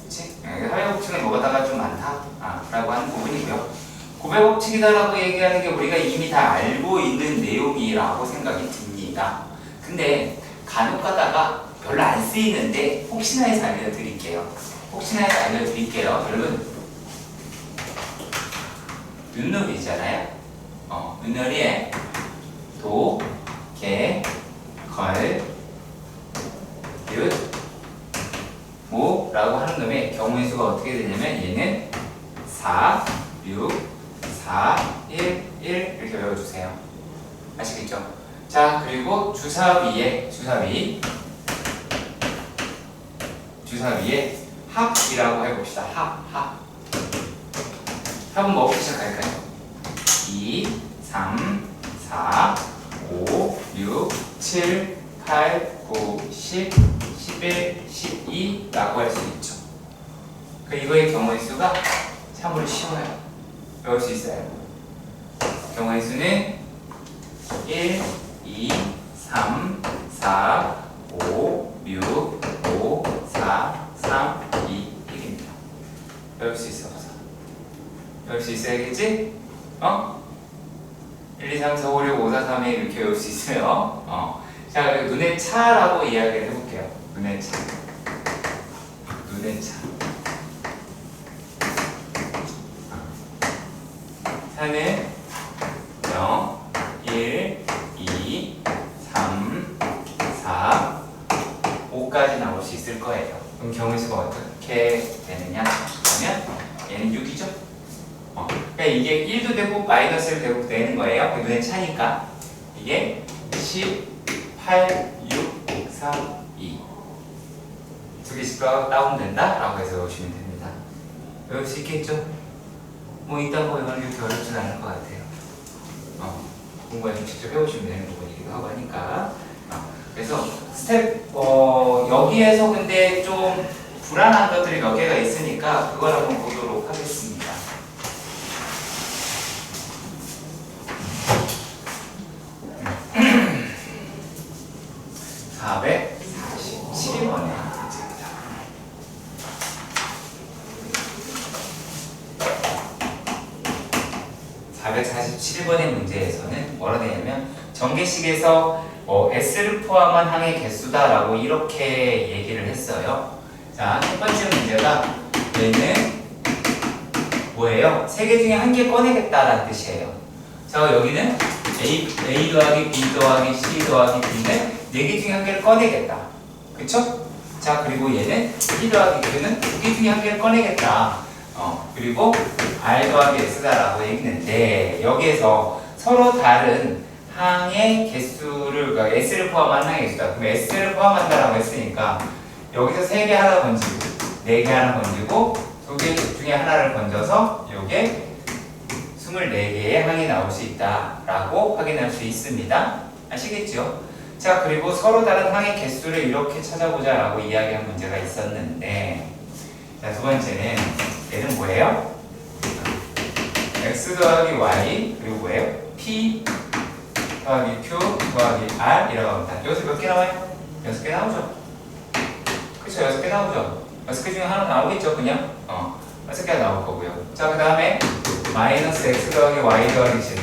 그치? 합의법칙은 노가다가 좀 많다 라고 하는 부분이고요. 고배법칙이다라고 얘기하는 게 우리가 이미 다 알고 있는 내용이라고 생각이 듭니다. 근데 간혹 가다가 별로 안 쓰이는데 혹시나 해서 알려드릴게요. 여러분, 윷놀이잖아요. 윷놀이에 도, 개, 걸, 윷, 모라고 하는 놈의 경우의 수가 어떻게 되냐면 얘는 4, 6, 4, 1, 1 이렇게 외워주세요. 아시겠죠? 자, 그리고 주사 위에 합이라고 해봅시다. 합은 뭐부터 시작할까요? 2, 3, 4, 5, 6, 7, 8, 9, 10, 11, 12라고 할 수 있죠. 이거의 경우의 수가 참으로 쉬워요. 외울 수 있어요. 경우의 수는 1, 2, 3, 4, 5, 6, 5, 4, 3, 2, 1입니다. 외울 수 있어 보자. 외울 수 있어야겠지? 1, 2, 3, 4, 5, 6, 5, 4, 3, 2 이렇게 외울 수 있어요. 자, 눈의 차라고 이야기를 해볼게요. 눈의 차. 차는 0, 1, 2, 3, 4, 5까지 나올 수 있을 거예요. 그럼 경우의 수가 어떻게 되느냐? 그러면 얘는 6이죠? 그러니까 이게 1도 되고 마이너스 1도 되고 되는 거예요. 눈에 차니까 이게 10, 8, 6, 3, 2 두 개씩 다운된다? 라고 해서 외우시면 됩니다. 외울 수 있겠죠? 이딴 거 외우는 게 그렇게 어렵진 않을 것 같아요. 공부해서 직접 해보시면 되는 부분이기도 하고 하니까. 그래서 스텝 여기에서 근데 좀 불안한 것들이 몇 개가 있으니까 그걸 한번 보도록 하겠습니다. (447번의) 문제에서는 뭐라 되냐면 전개식에서 S를 포함한 항의 개수다라고 이렇게 얘기를 했어요. 자, 첫 번째 문제가 얘는 뭐예요? 세 개 중에 한 개 꺼내겠다라는 뜻이에요. 자, 여기는 A 더하기 B 더하기 C 더하기 D는 네 개 중에 한 개를 꺼내겠다. 그쵸? 자, 그리고 얘는 P 더하기 Q는 두 개 중에 한 개를 꺼내겠다. 그리고 R 더하기 S다라고 했는데 여기에서 서로 다른 항의 개수를, 그러니까 S를 포함한 항의 개수다. 그럼 S를 포함한다라고 했으니까 여기서 3개 하나 건지고 4개 하나 건지고 2개 중에 하나를 건져서 요게 24개의 항이 나올 수 있다라고 확인할 수 있습니다. 아시겠죠? 자, 그리고 서로 다른 항의 개수를 이렇게 찾아보자라고 이야기한 문제가 있었는데, 자, 두 번째는 얘는 뭐예요? x 더하기 y 그리고 뭐예요? p 더하기 q 더하기 r 이라고 합니다. 여기서 몇 개 나와요? 6개 나오죠? 그쵸? 6개 나오죠? 6개 중에 하나 나오겠죠? 그냥? 6개가 나올 거고요. 자, 그 다음에 마이너스 x 더하기 y 더하기 z,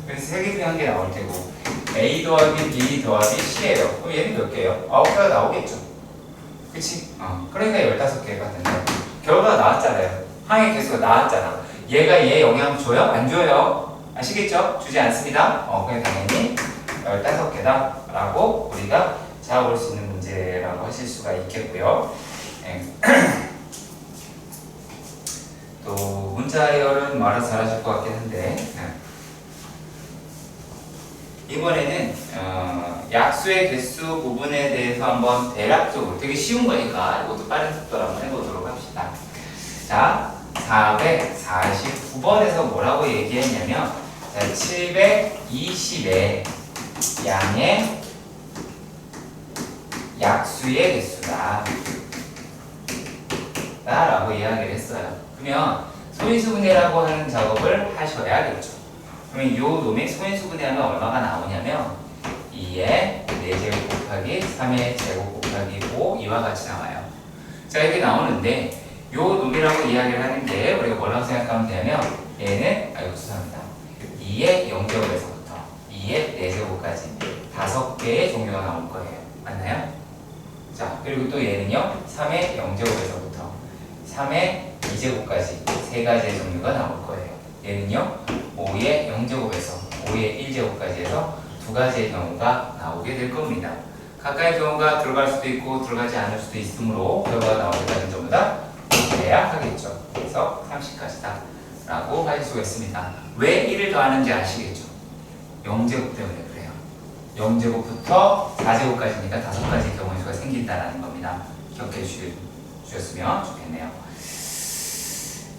그래서 3개 중에 한 개 나올 테고 a 더하기 b 더하기 c예요. 그럼 얘는 몇 개예요? 9개가 나오겠죠? 그치? 그러니까 15개가 된다. 결과가 나왔잖아요. 항의 개수가 나왔잖아. 얘가 얘 영향 줘요? 안 줘요? 아시겠죠? 주지 않습니다. 그냥 당연히 15개다 라고 우리가 잡아볼 수 있는 문제라고 하실 수가 있겠고요. 네. 또 문자열은 알아서 잘하실 것 같긴 한데, 이번에는 약수의 개수 부분에 대해서 한번 대략적으로, 되게 쉬운 거니까 이것도 빠른 속도로 한번 해보도록 합시다. 자, 449번에서 뭐라고 얘기했냐면 720의 양의 약수의 개수다 라고 이야기를 했어요. 그러면 소인수분해라고 하는 작업을 하셔야겠죠. 그러면 이 놈의 소인수분해하면 얼마가 나오냐면 2의 4제곱 곱하기 3의 제곱 곱하기 5 이와 같이 나와요. 자, 이렇게 나오는데 요 놈이라고 이야기를 하는데 우리가 뭐라고 생각하면 되냐면 얘는 죄송합니다. 2의 0제곱에서부터 2의 4제곱까지 5개의 종류가 나올 거예요. 맞나요? 자, 그리고 또 얘는요. 3의 0제곱에서부터 3의 2제곱까지 세 가지의 종류가 나올 거예요. 얘는요. 5의 0제곱에서 5의 1제곱까지 해서 두 가지의 경우가 나오게 될 겁니다. 각각의 경우가 들어갈 수도 있고 들어가지 않을 수도 있으므로 결과가 나올 때까지 전부 다 돼야 하겠죠. 그래서 30까지다 라고 하실 수가 있습니다. 왜 1을 더하는지 아시겠죠? 0제곱 때문에 그래요. 0제곱부터 4제곱까지니까 5가지 경우의 수가 생긴다는 겁니다. 기억해 주셨으면 좋겠네요.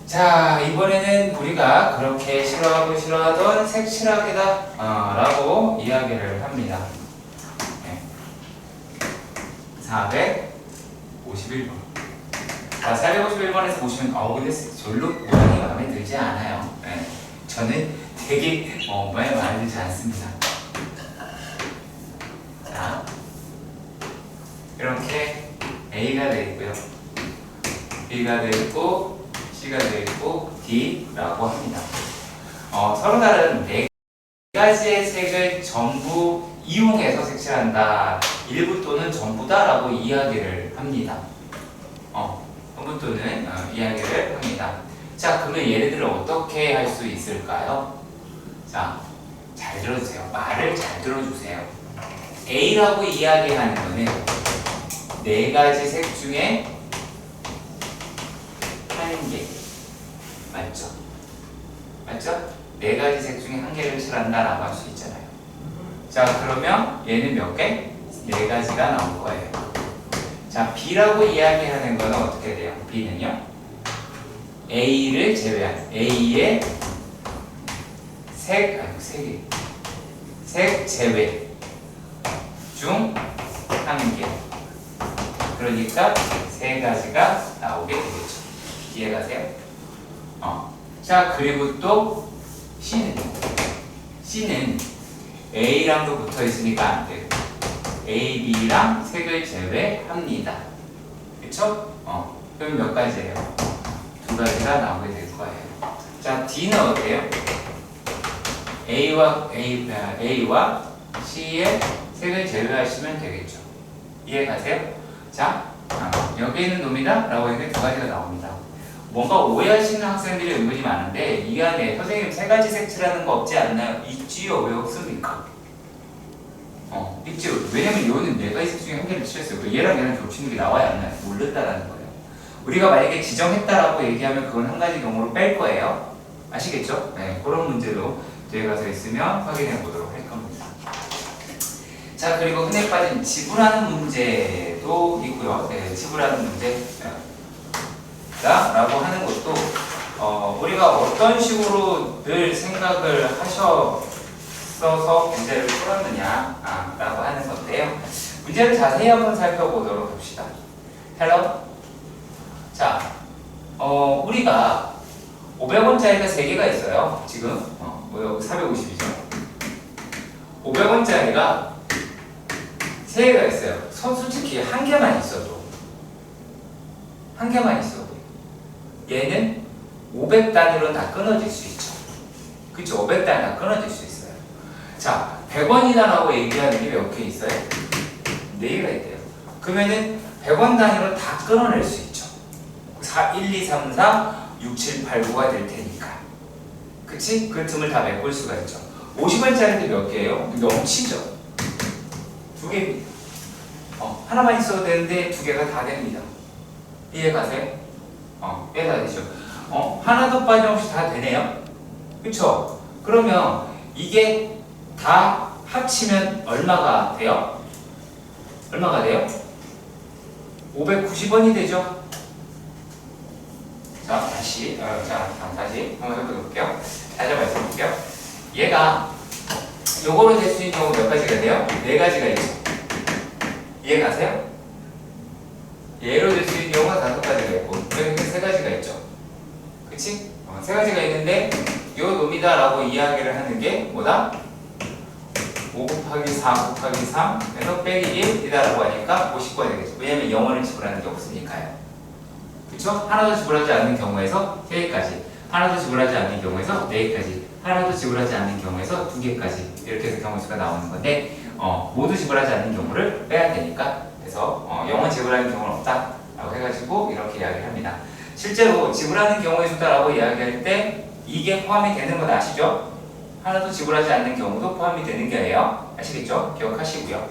자, 이번에는 우리가 그렇게 싫어하던 색칠하기다 라고 이야기를 합니다. 네. 451번. 자, 451번에서 보시면 근데 별로 모양이 마음에 들지 않아요. 네. 저는 되게 모양이 마음에 들지 않습니다. 자, 이렇게 A가 되어 있고요. B가 되어 있고 C가 되어 있고 D라고 합니다. 서로 다른 네 가지의 색을 전부 이용해서 색칠한다. 일부 또는 전부다라고 이야기를 합니다. 전부 또는 이야기를 합니다. 자, 그러면 얘네들을 어떻게 할 수 있을까요? 자, 잘 들어주세요. 말을 잘 들어주세요. A라고 이야기하는 거는 네 가지 색 중에 한 개. 맞죠? 맞죠? 네 가지 색 중에 한 개를 칠한다라고 할 수 있잖아요. 자, 그러면 얘는 몇 개? 네 가지가 나올 거예요. 자, B라고 이야기하는 거는 어떻게 돼요? B는요? A를 제외한 A의 색 제외 중 한 개. 그러니까 세 가지가 나오게 되겠죠. 이해가세요? 자, 그리고 또 C는 A랑도 붙어 있으니까 안 돼요. A, B랑 색을 제외합니다. 그쵸? 그럼 몇 가지예요? 두 가지가 나오게 될 거예요. 자, D는 어때요? A와 C의 색을 제외하시면 되겠죠. 이해가세요? 자, 여기 있는 놈이다 라고 했는데 두 가지가 나옵니다. 뭔가 오해하시는 학생들이 은근히 많은데 이 안에 선생님 세 가지 색칠하는 거 없지 않나요? 있지요. 왜 없습니까? 있지요. 왜냐면 요는 네 가지 색 중에 한 개를 칠했어요. 얘랑 얘랑 겹치는 게 나와야 안 나요? 모른다라는 거예요. 우리가 만약에 지정했다라고 얘기하면 그건 한 가지 경우로 뺄 거예요. 아시겠죠? 네, 그런 문제도 뒤에 가서 있으면 확인해 보도록 할 겁니다. 자, 그리고 흔히 빠진 지불하는 문제도 있고요. 네, 지불하는 문제. 라고 하는 것도 우리가 어떤 식으로 늘 생각을 하셔서 문제를 풀었느냐 라고 하는 건데요. 문제를 자세히 한번 살펴보도록 합시다. 헬로? 자, 우리가 500원짜리가 3개가 있어요. 지금 450이죠. 500원짜리가 3개가 있어요. 솔직히 한 개만 있어도 얘는 500단위로 다 끊어질 수 있죠. 그쵸? 500단위 다 끊어질 수 있어요. 자, 100원이다라고 얘기하는 게 몇 개 있어요? 4개가 있대요. 그러면은 100원 단위로 다 끊어낼 수 있죠. 1, 2, 3, 4, 6, 7, 8, 9가 될 테니까. 그치? 그 틈을 다 메꿀 수가 있죠. 50원짜리인데 몇 개예요? 넘치죠? 2개입니다. 하나만 있어도 되는데 2개가 다 됩니다. 이해가세요? 이해가 되죠? 하나도 빠짐없이 다 되네요? 그쵸? 그러면 이게 다 합치면 얼마가 돼요? 얼마가 돼요? 590원이 되죠? 자, 다시 한번 해볼게요. 다시 말씀드릴게요. 얘가 요거로 될 수 있는 경우 몇 가지가 돼요? 4가지가 있죠. 이해가세요? 얘로 될 수 있는 경우가 5가지가 있고 여기 3가지가 있죠. 그치? 3가지가 있는데 요 놈이다라고 이야기를 하는 게 뭐다? 5 곱하기 4 곱하기 3 해서 빼기 1이다라고 하니까 50가 되겠죠. 왜냐면 영어를 지불하는 게 없으니까요. 그쵸? 하나도 지불하지 않는 경우에서 3개까지, 하나도 지불하지 않는 경우에서 4개까지, 하나도 지불하지 않는 경우에서 2개까지 이렇게 해서 경우 수가 나오는 건데 모두 지불하지 않는 경우를 빼야 되니까 그래서 0은 지불하는 경우는 없다 라고 해가지고 이렇게 이야기를 합니다. 실제로 지불하는 경우의 수다라고 이야기할 때 이게 포함이 되는 건 아시죠? 하나도 지불하지 않는 경우도 포함이 되는 거예요. 아시겠죠? 기억하시고요.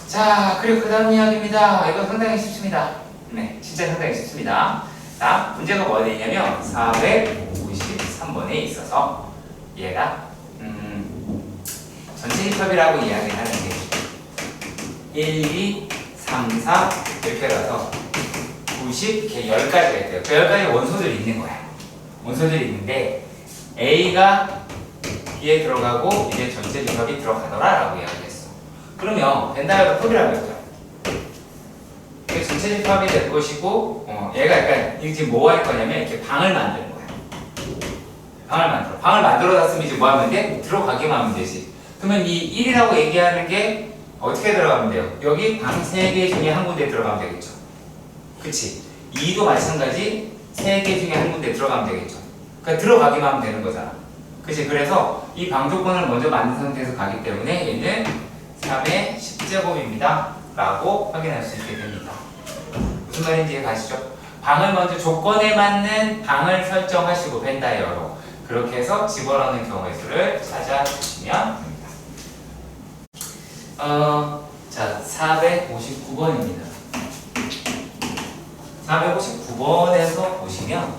자, 그리고 그 다음 이야기입니다. 이거 상당히 쉽습니다. 네, 진짜 상당히 쉽습니다. 자, 문제가 뭐가 되냐면 453번에 있어서 얘가 전체 집합이라고 이야기를 하는데 1, 2, 3, 4 이렇게 가서 90, 이렇게 10가지가 있대요. 그 10가지 원소들이 있는 거야. 원소들이 있는데 A가 B에 들어가고 이제 전체 집합이 들어가더라 라고 이야기를 했어. 그러면 벤다이어가 톱이라고 했죠. 이게 전체 집합이 될 것이고 얘가 약간 이게 지금 뭐 할 거냐면 이렇게 방을 만드는 거야. 방을 만들어 놨으면 이제 뭐 하면 돼? 들어가기만 하면 되지. 그러면 이 1이라고 얘기하는 게 어떻게 들어가면 돼요? 여기 방 3개 중에 한 군데 들어가면 되겠죠. 그치? 2도 마찬가지 3개 중에 한 군데 들어가면 되겠죠. 그러니까 들어가기만 하면 되는 거잖아. 그치? 그래서 이 방 조건을 먼저 만든 상태에서 가기 때문에 얘는 3의 10제곱입니다 라고 확인할 수 있게 됩니다. 무슨 말인지 이해가시죠? 방을 먼저 조건에 맞는 방을 설정하시고 벤다이어로 그렇게 해서 집어넣는 경우의 수를 찾아주시면 됩니다. 자, 459번입니다. 459번에서 보시면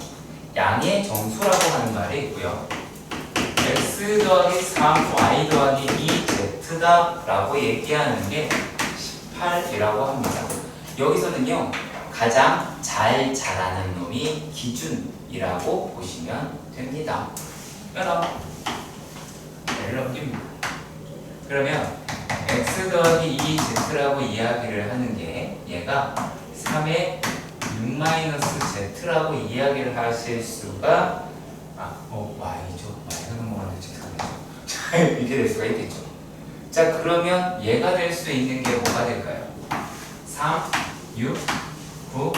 양의 정수라고 하는 말이 있고요. x 더하기 3, y 더하기 2z다 라고 얘기하는 게 18이라고 합니다. 여기서는요, 가장 잘 자라는 놈이 기준이라고 보시면 됩니다. 여러분, 얘를 넘깁니다. 그러면 x 더하기 2z라고 이야기를 하는 게 얘가 3의 6-z라고 이야기를 하실 수가 y죠. y가 넘어가는데 자, 이렇게 될 수가 있겠죠. 자, 그러면 얘가 될 수 있는 게 뭐가 될까요? 3, 6, 9,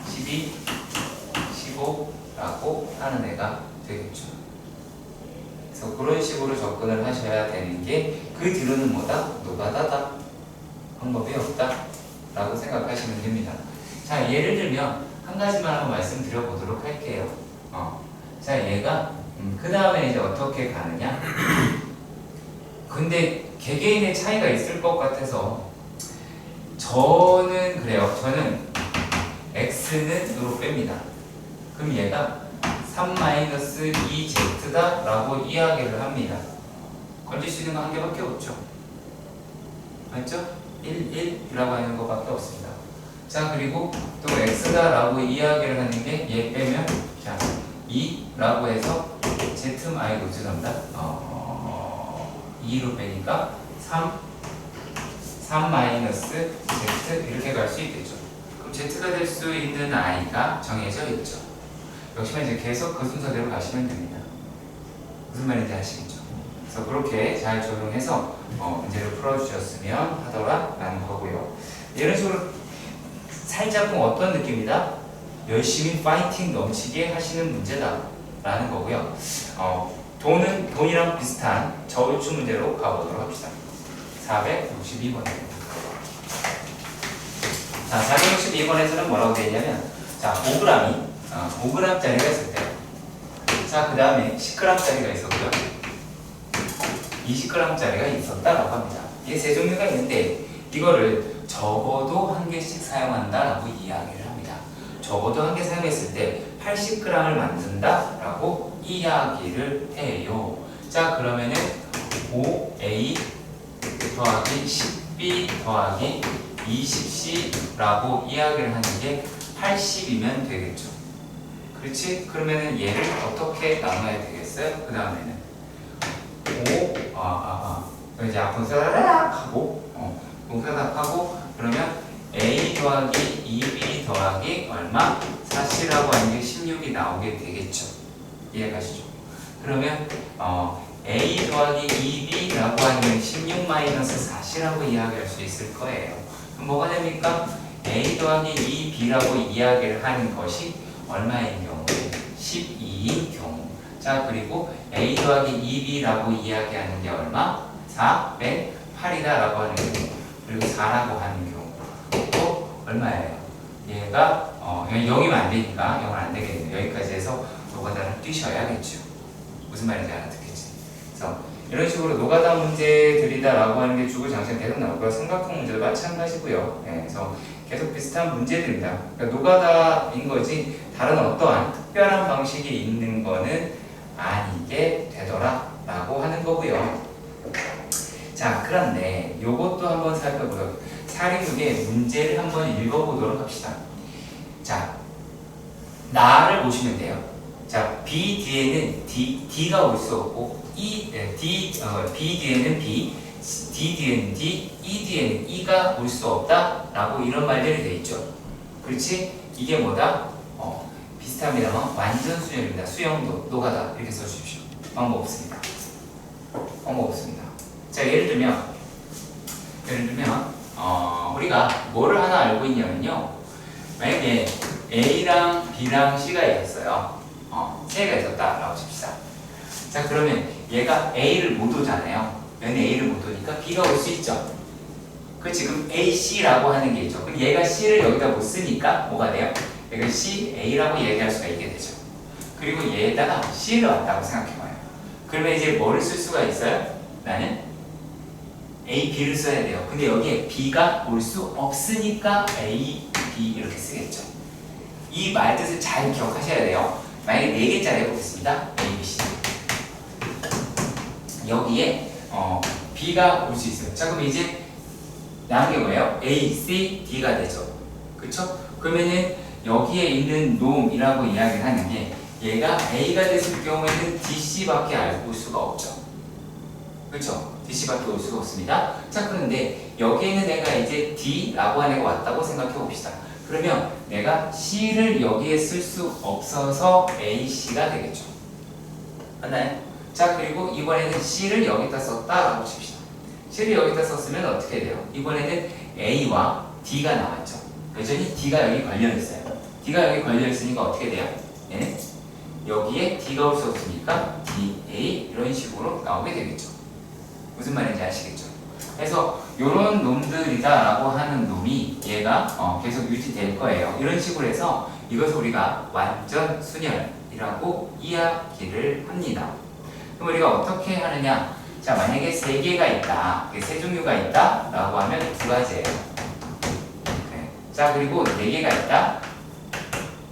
12, 15라고 하는 애가 되겠죠. 그래서 그런 식으로 접근을 하셔야 되는 게 그 뒤로는 뭐다? 노가다다. 방법이 없다 라고 생각하시면 됩니다. 자, 예를 들면 한 가지만 한번 말씀드려보도록 할게요. 자, 얘가 그 다음에 이제 어떻게 가느냐? 근데 개개인의 차이가 있을 것 같아서 저는 그래요. 저는 x는 으로 뺍니다. 그럼 얘가 3-2z다 라고 이야기를 합니다. 건질 수 있는 거 한 개밖에 없죠. 맞죠? 1, 1이라고 하는 것밖에 없습니다. 자, 그리고 또 x다 라고 이야기를 하는 게 얘 빼면 자 2라고 해서 z 죄송합니다. 2로 빼니까 3-z 이렇게 갈 수 있겠죠. 그럼 z가 될 수 있는 i가 정해져 있죠. 역시나 이제 계속 그 순서대로 가시면 됩니다. 무슨 말인지 아시겠죠? 그래서 그렇게 잘 적용해서 문제를 풀어주셨으면 하더라라는 거고요. 이런 식으로 살짝쿵 어떤 느낌이다? 열심히 파이팅 넘치게 하시는 문제다라는 거고요. 돈이랑 비슷한 저울추 문제로 가보도록 합시다. 462번입니다. 자, 462번에서는 뭐라고 되어 있냐면, 자, 5g이 5g짜리가 있을 때, 자, 그 다음에 10g짜리가 있었고요. 20g짜리가 있었다라고 합니다. 이게 세 종류가 있는데, 이거를 적어도 한 개씩 사용한다라고 이야기를 합니다. 적어도 한 개 사용했을 때 80g을 만든다라고 이야기를 해요. 자, 그러면은 5a 더하기 10b 더하기 20c라고 이야기를 하는 게 80이면 되겠죠. 그렇지? 그러면은 얘를 어떻게 나눠야 되겠어요? 그 다음에는 5 이제 앞으로 사다닥 하고 사다닥 하고 그러면 a 더하기 2b 더하기 얼마? 4c라고 하는 게 16이 나오게 되겠죠. 이해가시죠? 그러면 a 더하기 2b라고 하는 게 16-4c라고 이야기할 수 있을 거예요. 그럼 뭐가 됩니까? a 더하기 2b라고 이야기를 하는 것이 얼마인 경우? 12인 경우. 자, 그리고 a 더하기 2b라고 이야기하는 게 얼마? 4 뺀 8이다 라고 하는 경우. 그리고 4라고 하는 경우. 얼마예요? 얘가 0이면 안 되니까 0은 안 되겠네요. 여기까지 해서 노가다를 뛰셔야겠죠. 무슨 말인지 알아듣겠지? 그래서 이런 식으로 노가다 문제들이다라고 하는 게 주구 장창 계속 나오고요. 삼각형 문제도 마찬가지고요. 네, 그래서 계속 비슷한 문제들입니다. 그러니까 노가다인 거지 다른 어떠한 특별한 방식이 있는 거는 아니게 되더라라고 하는 거고요. 자, 그런데 요것도 한번 살펴보도록 466의 문제를 한번 읽어보도록 합시다. 자, 나를 보시면 돼요. 자, B 뒤에는 D가 올 수 없고 B 뒤에는 B, D 뒤에는 D, E 뒤에는 E가 올 수 없다라고 이런 말들이 돼 있죠. 그렇지? 이게 뭐다? 비슷합니다만 완전 수열입니다. 수영도, 노가다 이렇게 써주십시오. 방법 없습니다. 방법 없습니다. 자, 예를 들면 우리가 뭐를 하나 알고 있냐면요. 만약에 A랑 B랑 C가 있었어요. 세 개가 있었다라고 칩시다. 자, 그러면 얘가 A를 못 오잖아요. 얘는 A를 못 오니까 B가 올 수 있죠. 그 지금 A, C라고 하는 게 있죠. 그럼 얘가 C를 여기다 못 쓰니까 뭐가 돼요? 얘가 C, A라고 얘기할 수가 있게 되죠. 그리고 얘에다가 C를 왔다고 생각해봐요. 그러면 이제 뭐를 쓸 수가 있어요? 나는 A, B를 써야 돼요. 근데 여기에 B가 올 수 없으니까 A, B 이렇게 쓰겠죠. 이 말뜻을 잘 기억하셔야 돼요. 만약에 4개짜리 해보겠습니다. A, B, C. 여기에 B가 올 수 있어요. 자, 그럼 이제 나온 게 뭐예요? A, C, D가 되죠. 그쵸? 그러면은 여기에 있는 놈이라고 이야기를 하는 게 얘가 A가 됐을 경우에는 DC밖에 알 수가 없죠. 그쵸? DC밖에 올 수가 없습니다. 자, 그런데 여기에는 내가 이제 D라고 하는 애가 왔다고 생각해 봅시다. 그러면 내가 C를 여기에 쓸 수 없어서 AC가 되겠죠. 맞나요? 자, 그리고 이번에는 C를 여기다 썼다라고 칩시다. C를 여기다 썼으면 어떻게 돼요? 이번에는 A와 D가 나왔죠. 여전히 D가 여기 걸려있어요. D가 여기 걸려있으니까 어떻게 돼요? 얘는 여기에 D가 올 수 없으니까 D, A 이런 식으로 나오게 되겠죠. 무슨 말인지 아시겠죠? 그래서 이런 놈들이다라고 하는 놈이 얘가 계속 유지될 거예요. 이런 식으로 해서 이것을 우리가 완전 순열이라고 이야기를 합니다. 그럼 우리가 어떻게 하느냐? 자, 만약에 3개가 있다, 3종류가 있다 라고 하면 2가지예요. 네. 자, 그리고 4개가 있다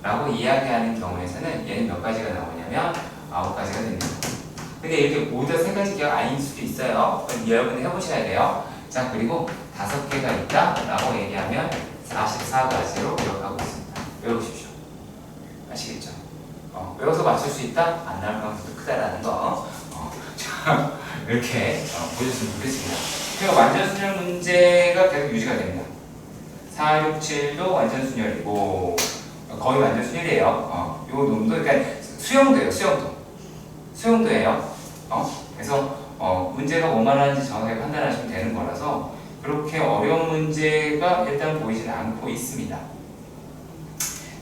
라고 이야기하는 경우에서는 얘는 몇 가지가 나오냐면 9가지가 됩니다. 근데 이렇게 모두 3가지 기억 아닐 수도 있어요. 여러분이 해보셔야 돼요. 자, 그리고 5개가 있다 라고 얘기하면 44가지로 기억하고 있습니다. 외우십시오. 아시겠죠? 외워서 맞출 수 있다? 안 나올 가능성이 크다라는 거. 자, 이렇게 보셨으면 좋겠습니다. 그리고 완전 순열 문제가 계속 유지가 됩니다. 4, 6, 7도 완전 순열이고 거의 완전 순열이에요. 요 놈도 그러니까 수영도예요. 수영도예요. 그래서 문제가 뭐만 하는지 정확하게 판단하시면 되는 거라서 그렇게 어려운 문제가 일단 보이지는 않고 있습니다.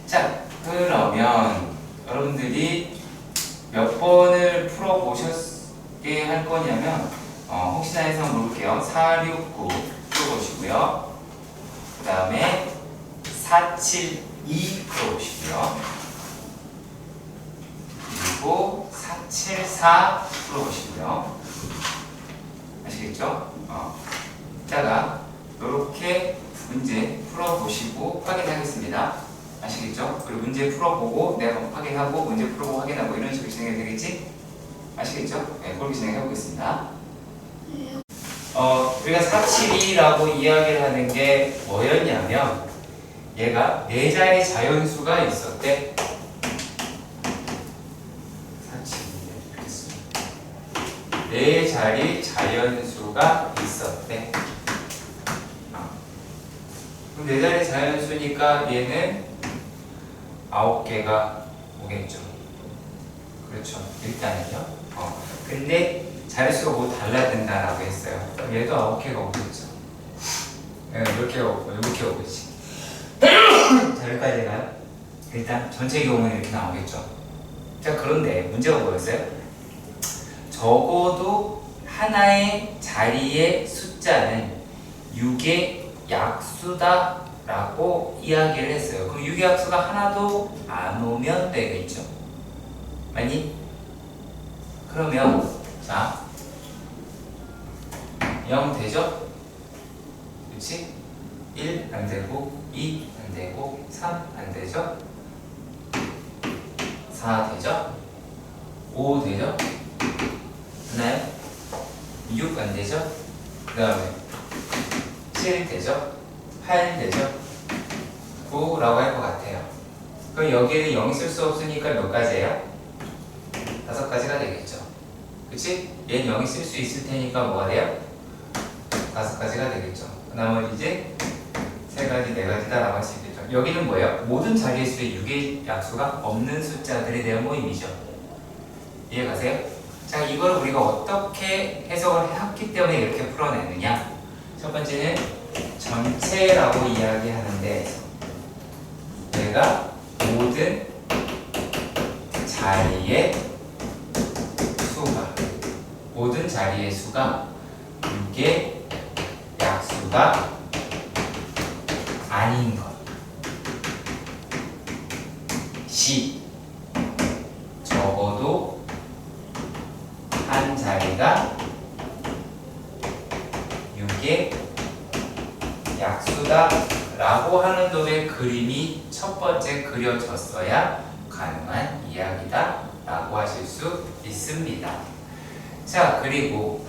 자, 그러면 여러분들이 몇 번을 풀어보셨게 할 거냐면 혹시나 해서 물을게요. 4, 6, 9 풀어보시고요. 그 다음에 4, 7, 2 풀어보시고요. 그리고 4, 7, 4 풀어보시고요. 아시겠죠? 이따가 이렇게 문제 풀어보시고 확인하겠습니다. 아시겠죠? 그리고 문제 풀어보고 내가 확인하고 문제 풀어보고 확인하고 이런 식으로 진행이 되겠지? 아시겠죠? 네, 그렇게 진행해 보겠습니다. 우리가 472라고 이야기를 하는 게 뭐였냐면 얘가 4자리 자연수가 있었대. 4자리 자연수가 있었대. 그럼 4자리 자연수니까 얘는 9개가 오겠죠. 그렇죠. 일단은요. 근데 자연수가 뭐 달라야 된다라고 했어요. 그럼 얘도 9개가 오겠죠. 이렇게 오고 이렇게 오겠지. 자, 여기까지 되나요? 일단 전체 경우는 이렇게 나오겠죠. 자, 그런데 문제가 뭐였어요? 적어도 하나의 자리의 숫자는 6의 약수다 라고 이야기를 했어요. 그럼 유기합수가 하나도 안 오면 되겠죠. 맞니? 그러면 자 0 되죠? 그렇지? 1 안 되고 2 안 되고 3 안 되죠? 4 되죠? 5 되죠? 되나요? 6 안 되죠? 그 다음에 7 되죠? 8 되죠? 9라고 할 것 같아요. 그럼 여기에는 0이 쓸 수 없으니까 몇 가지예요? 5가지가 되겠죠. 그치? 얘는 0이 쓸 수 있을 테니까 뭐가 돼요? 5가지가 되겠죠. 나머지 이제 3가지, 4가지다 라고 할 수 있겠죠. 여기는 뭐예요? 모든 자리수의 유기 약수가 없는 숫자들에 대한 모임이죠. 이해가세요? 자, 이걸 우리가 어떻게 해석을 했기 때문에 이렇게 풀어내느냐? 첫 번째는 전체라고 이야기하는데 내가 모든 자리의 수가 모든 자리의 수가 6의 약수가 아닌 것이 적어도 한 자리가 6의 약수다 라고 하는 놈의 그림이 첫 번째 그려졌어야 가능한 이야기다 라고 하실 수 있습니다. 자, 그리고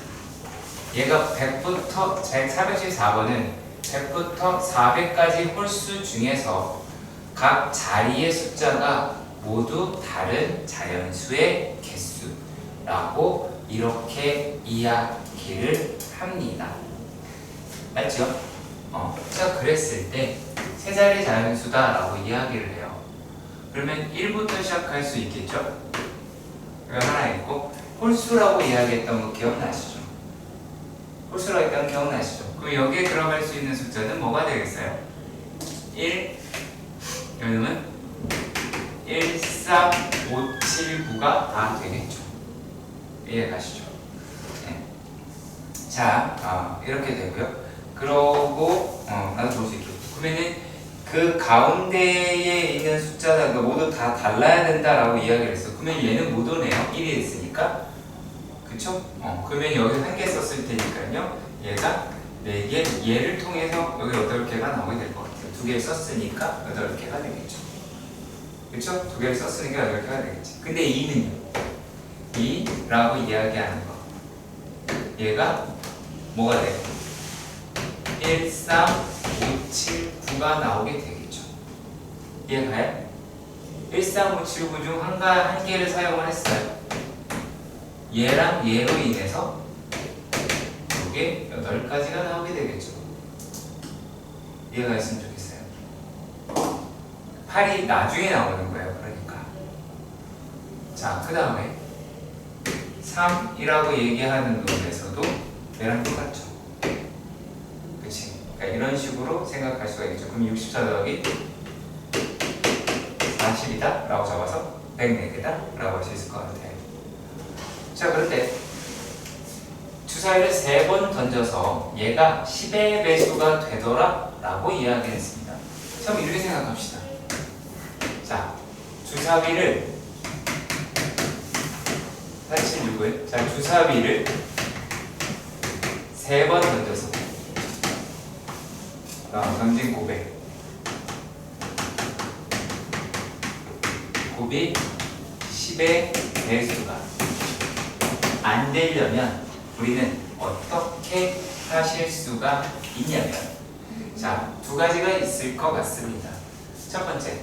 얘가 100부터 414번은 100부터 400까지 홀수 중에서 각 자리의 숫자가 모두 다른 자연수의 개수라고 이렇게 이야기를 합니다. 맞죠? 자, 그랬을 때 세 자리 자연수다라고 이야기를 해요. 그러면 1부터 시작할 수 있겠죠? 여기 하나 있고 홀수라고 이야기했던 거 기억나시죠? 홀수라고 했던 거 기억나시죠? 그럼 여기에 들어갈 수 있는 숫자는 뭐가 되겠어요? 1, 여기는 1, 3, 5, 7, 9가 다 되겠죠. 이해가시죠? 네. 자, 이렇게 되고요. 그러고 나도 볼 수 있겠죠. 그러면은 그 가운데에 있는 숫자가 모두 다 달라야 된다라고 이야기를 했어. 그러면 얘는 못 오네요. 1이 있으니까. 그쵸? 그러면 여기 한 개 썼을 테니까요. 얘가 4개, 얘를 통해서 여기 8개가 나오게 될 것 같아요. 2개를 썼으니까 8개가 되겠죠. 그쵸? 2개를 썼으니까 8개가 되겠지. 근데 2는요? 2라고 이야기하는 거. 얘가 뭐가 돼요? 1, 3, 5, 7, 9가 나오게 되겠죠. 이해가요? 1, 3, 5, 7, 9 중 한 개를 사용을 했어요. 얘랑 얘로 인해서 이게 8가지가 나오게 되겠죠. 이해가 있으면 좋겠어요. 8이 나중에 나오는 거예요. 그러니까. 자, 그 다음에 3이라고 얘기하는 놈에서도 얘랑 똑같죠. 그치? 그러니까 이런 식으로 생각할 수가 있죠. 그럼 64 더하기 40이다 라고 잡아서 104개다 라고 할 수 있을 것 같아요. 자, 그런데 주사위를 3번 던져서 얘가 10의 배수가 되더라 라고 이야기했습니다. 처음 이렇게 생각합시다. 자, 주사위를 476을 자, 주사위를 3번 던져서 던진 곱에 곱이 10의 배수가 안 되려면 우리는 어떻게 하실 수가 있냐면 자, 2가지가 있을 것 같습니다. 첫 번째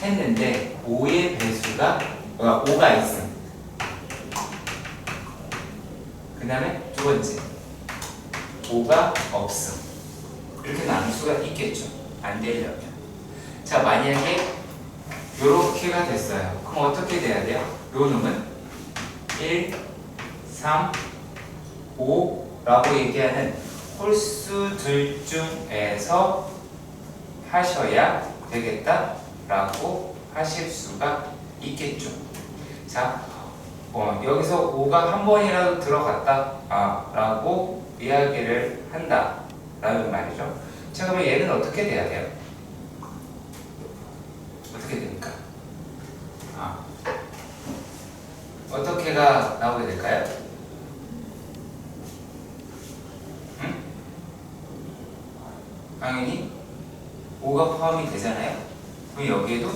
했는데 5의 배수가 5가 있음. 그 다음에 두 번째 5가 없음. 이렇게 나눌 수가 있겠죠. 안 되려면. 자, 만약에 요렇게가 됐어요. 그럼 어떻게 돼야 돼요? 요 놈은 1, 3, 5라고 얘기하는 홀수들 중에서 하셔야 되겠다라고 하실 수가 있겠죠. 자, 여기서 5가 한 번이라도 들어갔다 라고 이야기를 한다 라는 말이죠. 자, 그러면 얘는 어떻게 돼야 돼요? 어떻게 됩니까? 어떻게가 나오게 될까요? 응? 당연히 5가 포함이 되잖아요. 그럼 여기에도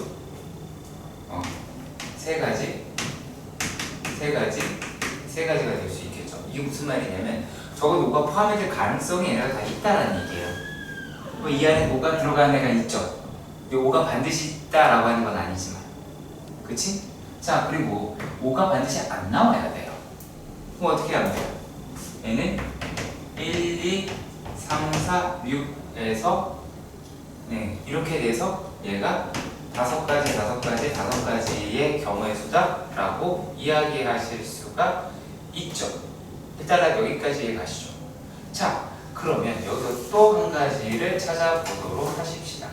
세 가지가 될 수 있겠죠. 이게 무슨 말이냐면 적어도 5가 포함이 될 가능성이 얘네가 다 있다라는 얘기예요. 그럼 이 안에 5가 들어가는 애가 있죠. 5가 반드시 있다라고 하는 건 아니지만, 그치? 자, 그리고 5가 반드시 안 나와야 돼요. 그럼 어떻게 하면 돼요? 얘는 1, 2, 3, 4, 6에서 이렇게 돼서 얘가 5가지의 경우의 수다라고 이야기하실 수가 있죠. 일단 여기까지 가시죠. 자, 그러면 여기서 또 한 가지를 찾아보도록 하십시다.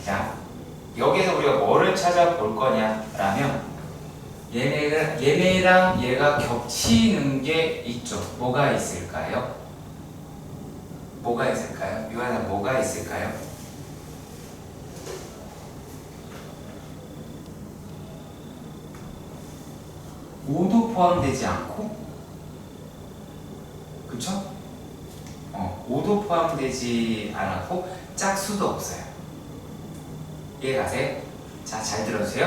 자, 여기서 우리가 뭐를 찾아볼 거냐라면 얘네랑 얘가 겹치는 게 있죠. 뭐가 있을까요? 유한아, 뭐가 있을까요? 오도 포함되지 않고, 그쵸? 5도 포함되지 않았고 짝수도 없어요. 이해가세요? 자, 잘 들어주세요.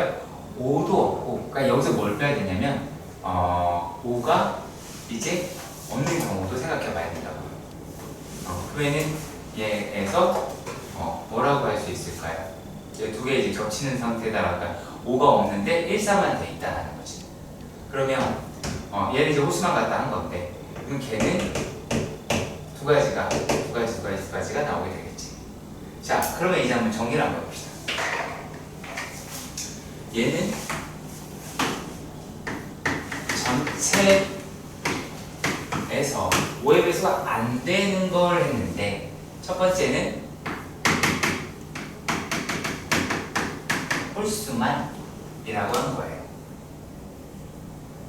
5도 없고, 그러니까 여기서 뭘 빼야 되냐면 5가 이제 없는 경우도 생각해 봐야 된다고요. 그러면은 얘에서 뭐라고 할 수 있을까요? 두 개 이제 겹치는 상태다라가 5가 없는데 1, 4만 돼 있다는 거지. 그러면 얘는 이제 호수만 갖다 한 건데, 그럼 걔는 두 가지가 나오게 되겠지. 자, 그러면 이제 한번 정리를 한번 해봅시다. 얘는 전체에서 5의 배수가 안 되는 걸 했는데, 첫 번째는 홀수만이라고 한 거예요.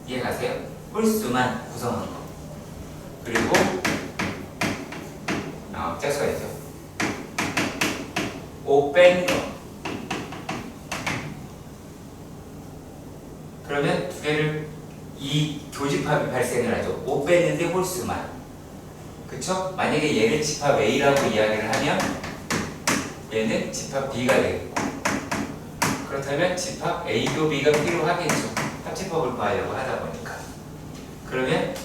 이해가세요? 홀수만 구성한 거. 그리고 짝수가 있죠. 5 뺀 거. 그러면 두 개를 이 교집합이 발생을 하죠. 5 뺐는데 홀수만. 그쵸? 만약에 얘를 집합 A라고 이야기를 하면 얘는 집합 B가 되겠고, 그렇다면 집합 A도 B가 필요하겠죠. 합집합을 구하려고 하다 보니까. 그러면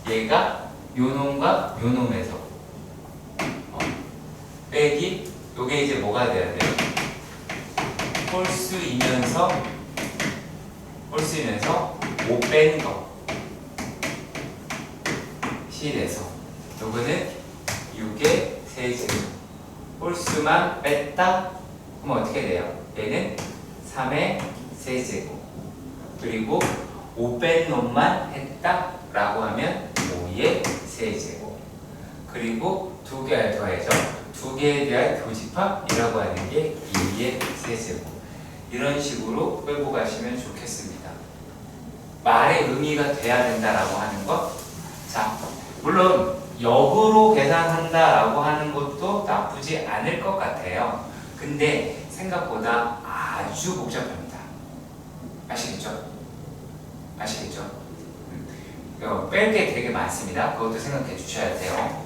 얘가 요놈과 요놈에서 빼기, 요게 이제 뭐가 돼야 돼요? 홀수이면서 5 뺀 거 실에서 요거는 6의 세제곱. 홀수만 뺐다? 그럼 어떻게 돼요? 얘는 3의 세제곱. 그리고 5 뺀 놈만 했다? 라고 하면 5의 세제곱. 그리고 두 개 더해서 두 개에 대한 교집합이라고 하는 게 2의 세제곱. 이런 식으로 끌고 가시면 좋겠습니다. 말의 의미가 돼야 된다라고 하는 것. 자, 물론 역으로 계산한다라고 하는 것도 나쁘지 않을 것 같아요. 근데 생각보다 아주 복잡합니다. 아시겠죠? 뺄 게 되게 많습니다. 그것도 생각해 주셔야 돼요.